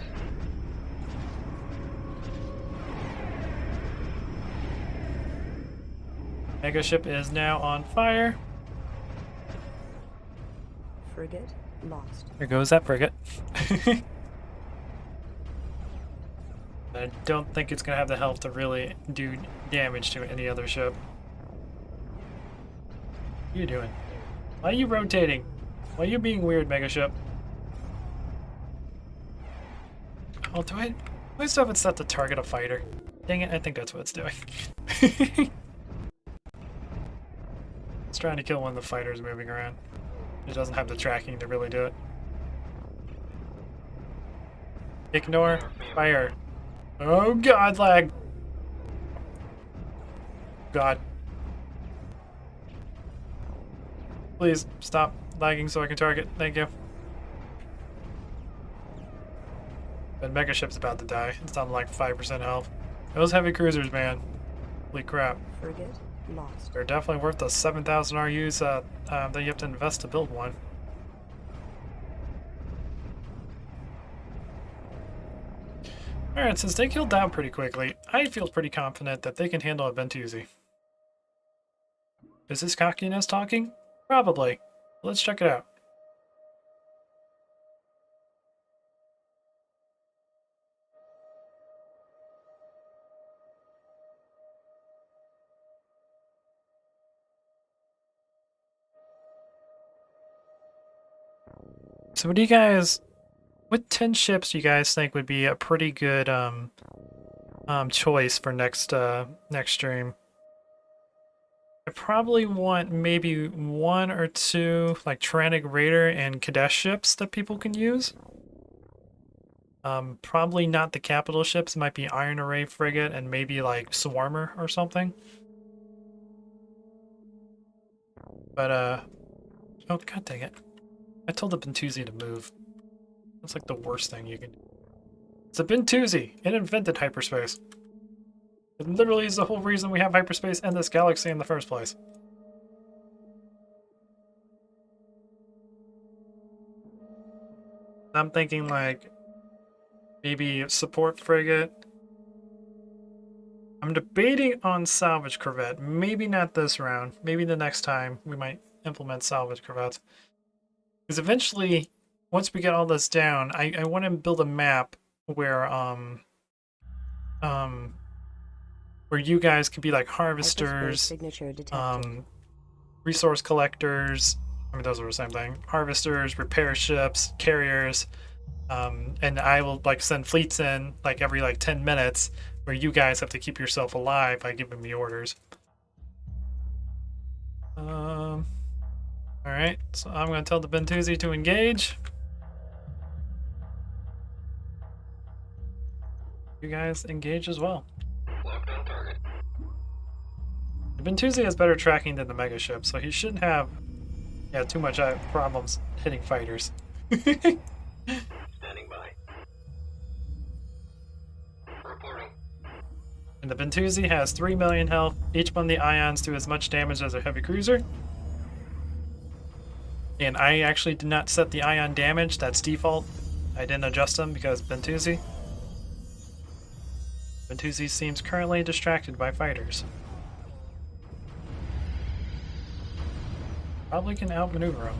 Mega ship is now on fire. Frigate lost. There goes that frigate. I don't think it's gonna have the health to really do damage to any other ship. What are you doing? Why are you rotating? Why are you being weird, mega ship? Oh, do I still have it set to target a fighter? Dang it, I think that's what it's doing. It's trying to kill one of the fighters moving around. It doesn't have the tracking to really do it. Ignore fire. Oh god, lag. God. Please stop lagging so I can target. Thank you. That mega ship's about to die. It's down to like 5% health. Those heavy cruisers, man. Holy crap. Frigate lost. They're definitely worth the 7,000 RUs that you have to invest to build one. Alright, since they killed down pretty quickly, I feel pretty confident that they can handle a Bentusi. Is this cockiness talking? Probably. Let's check it out. So what do you guys, what 10 ships do you guys think would be a pretty good choice for next stream? I probably want maybe 1 or 2 like Tyrannic Raider and Kadesh ships that people can use. Probably not the capital ships. It might be Iron Array Frigate and maybe like Swarmer or something. But oh god dang it. I told the Bentusi to move. That's like the worst thing you can do. It's a Bentusi! It invented hyperspace. It literally is the whole reason we have hyperspace in this galaxy in the first place. I'm thinking like maybe support frigate. I'm debating on salvage corvette. Maybe not this round. Maybe the next time we might implement salvage corvettes. Because eventually, once we get all this down, I want to build a map where where you guys could be like harvesters, resource collectors. I mean, those are the same thing. Harvesters, repair ships, carriers, and I will like send fleets in like every like 10 minutes, where you guys have to keep yourself alive by giving me orders. All right, so I'm going to tell the Bentusi to engage. You guys engage as well. Locked on target. The Bentusi has better tracking than the mega ship, so he shouldn't have too much problems hitting fighters. Standing by. Reporting. And the Bentusi has 3 million health. Each one of the ions do as much damage as a heavy cruiser. And I actually did not set the ion damage. That's default. I didn't adjust them because Bentusi. Bentusi seems currently distracted by fighters. Probably can outmaneuver him.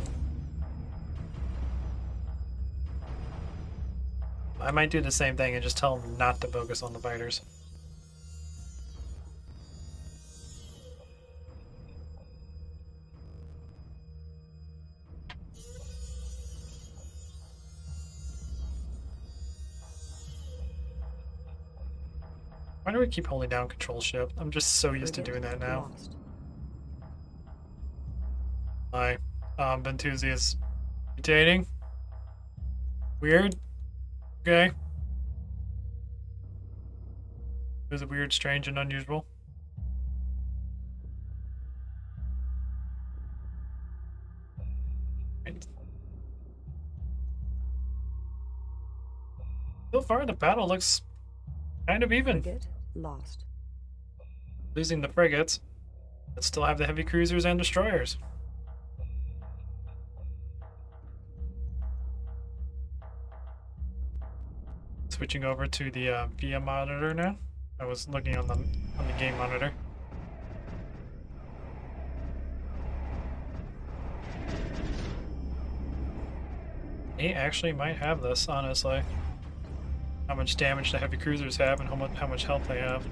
I might do the same thing and just tell him not to focus on the fighters. Why do we keep holding down control ship? I'm just so used to doing that now. Hi. Bentusi is mutating. Weird. Okay. It was weird, strange, and unusual. Right. So far, the battle looks kind of even. Frigate lost. Losing the frigates, but still have the heavy cruisers and destroyers. Switching over to the VIA monitor now. I was looking on the game monitor. They actually might have this, honestly. How much damage the heavy cruisers have and how much health they have.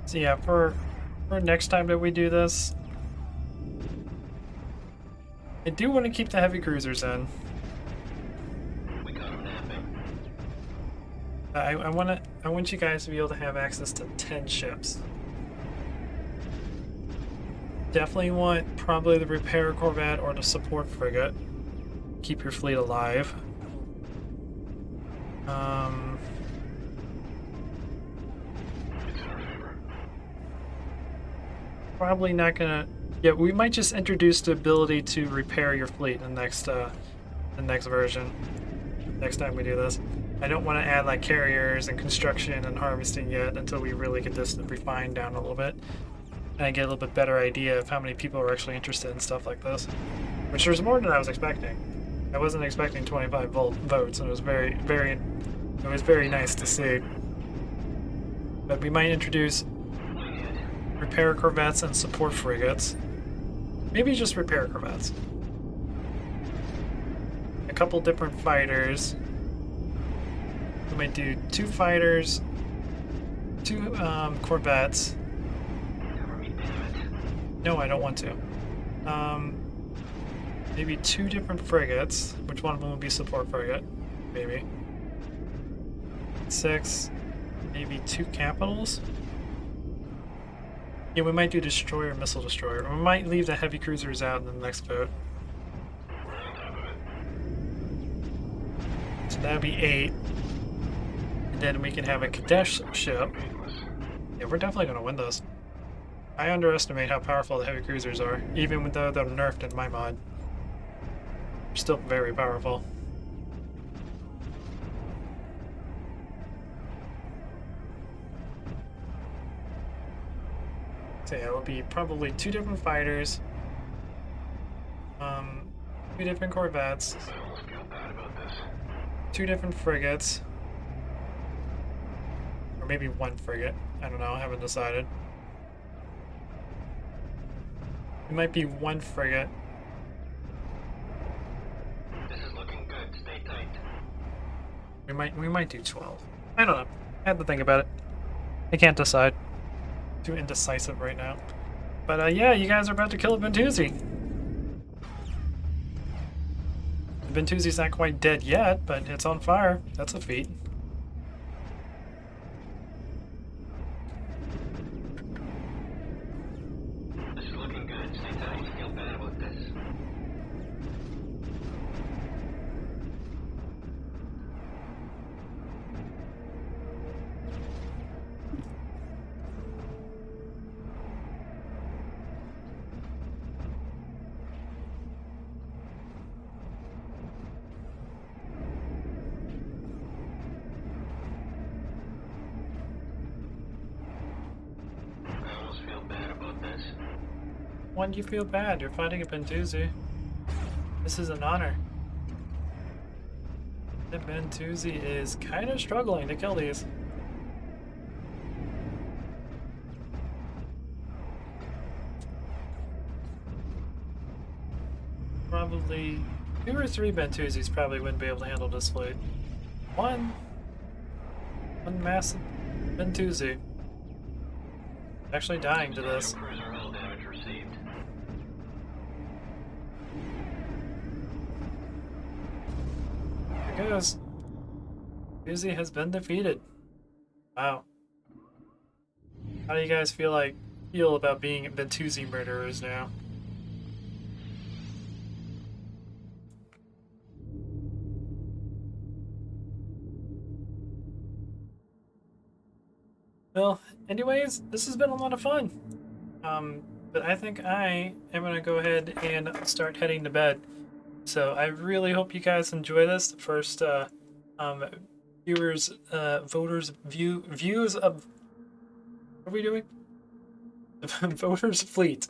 So yeah, for next time that we do this, I do want to keep the heavy cruisers in. We got him napping. I want you guys to be able to have access to 10 ships. Definitely want probably the repair corvette or the support frigate. Keep your fleet alive. Probably not gonna. Yeah, we might just introduce the ability to repair your fleet in the next version. Next time we do this, I don't want to add like carriers and construction and harvesting yet until we really get this refined down a little bit, and I get a little bit better idea of how many people are actually interested in stuff like this. Which there's more than I was expecting. I wasn't expecting 25 votes, and it was very nice to see. But we might introduce repair corvettes and support frigates. Maybe just repair corvettes. A couple different fighters. We might do 2 fighters, 2 corvettes. No, I don't want to. Maybe 2 different frigates. Which one of them would be support frigate? Maybe. 6. Maybe 2 capitals. Yeah, we might do destroyer, missile destroyer. We might leave the heavy cruisers out in the next vote. So that would be 8. And then we can have a Kadesh ship. Yeah, we're definitely going to win this. I underestimate how powerful the heavy cruisers are, even though they're nerfed in my mod. They're still very powerful. So yeah, it will be probably 2 different fighters, 2 different corvettes, 2 different frigates, or maybe 1 frigate. I don't know, I haven't decided. It might be 1 frigate. This is looking good. Stay tight. We might do 12. I don't know. I had to think about it. I can't decide. Too indecisive right now. But yeah, you guys are about to kill a Bentusi. The Bentusi's not quite dead yet, but it's on fire. That's a feat. This is looking good. Stay tight. I feel bad about this. I almost feel bad about this. Why do you feel bad? You're fighting a Bentusi. This is an honor. The Bentusi is kind of struggling to kill these. Probably 2 or 3 Bentusis probably wouldn't be able to handle this fleet. One massive Bentusi. Actually dying to this. Cruiser hull damage received. There it goes. Bentusi has been defeated. Wow. How do you guys feel about being Bentusi murderers now? Well, anyways, this has been a lot of fun. But I think I am going to go ahead and start heading to bed. So I really hope you guys enjoy this. The first voters views of, what are we doing? Voters fleet.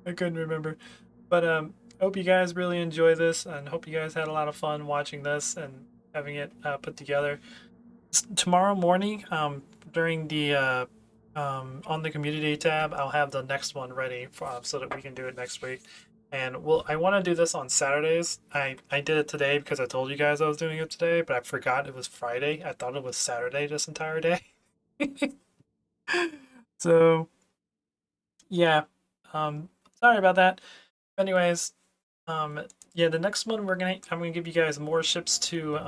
I couldn't remember. But I hope you guys really enjoy this, and hope you guys had a lot of fun watching this and having it put together. Tomorrow morning, during the on the community tab, I'll have the next one ready for, so that we can do it next week. And I want to do this on Saturdays. I did it today because I told you guys I was doing it today, but I forgot it was Friday. I thought it was Saturday this entire day. So yeah, sorry about that. Anyways, yeah, the next one I'm gonna give you guys more ships to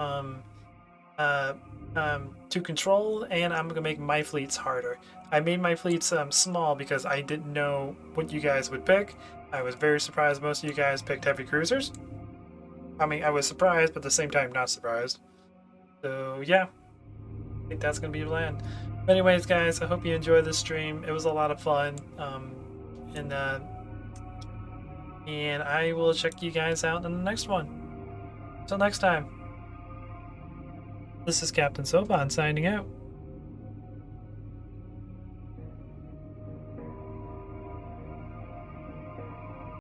control, and I'm gonna make my fleets harder. I made my fleets small because I didn't know what you guys would pick. I was very surprised most of you guys picked heavy cruisers. I mean, I was surprised, but at the same time not surprised. So yeah, I think that's gonna be the plan. But anyways, guys, I hope you enjoyed this stream. It was a lot of fun, and I will check you guys out in the next one. Until next time. This is Captain Soban signing out.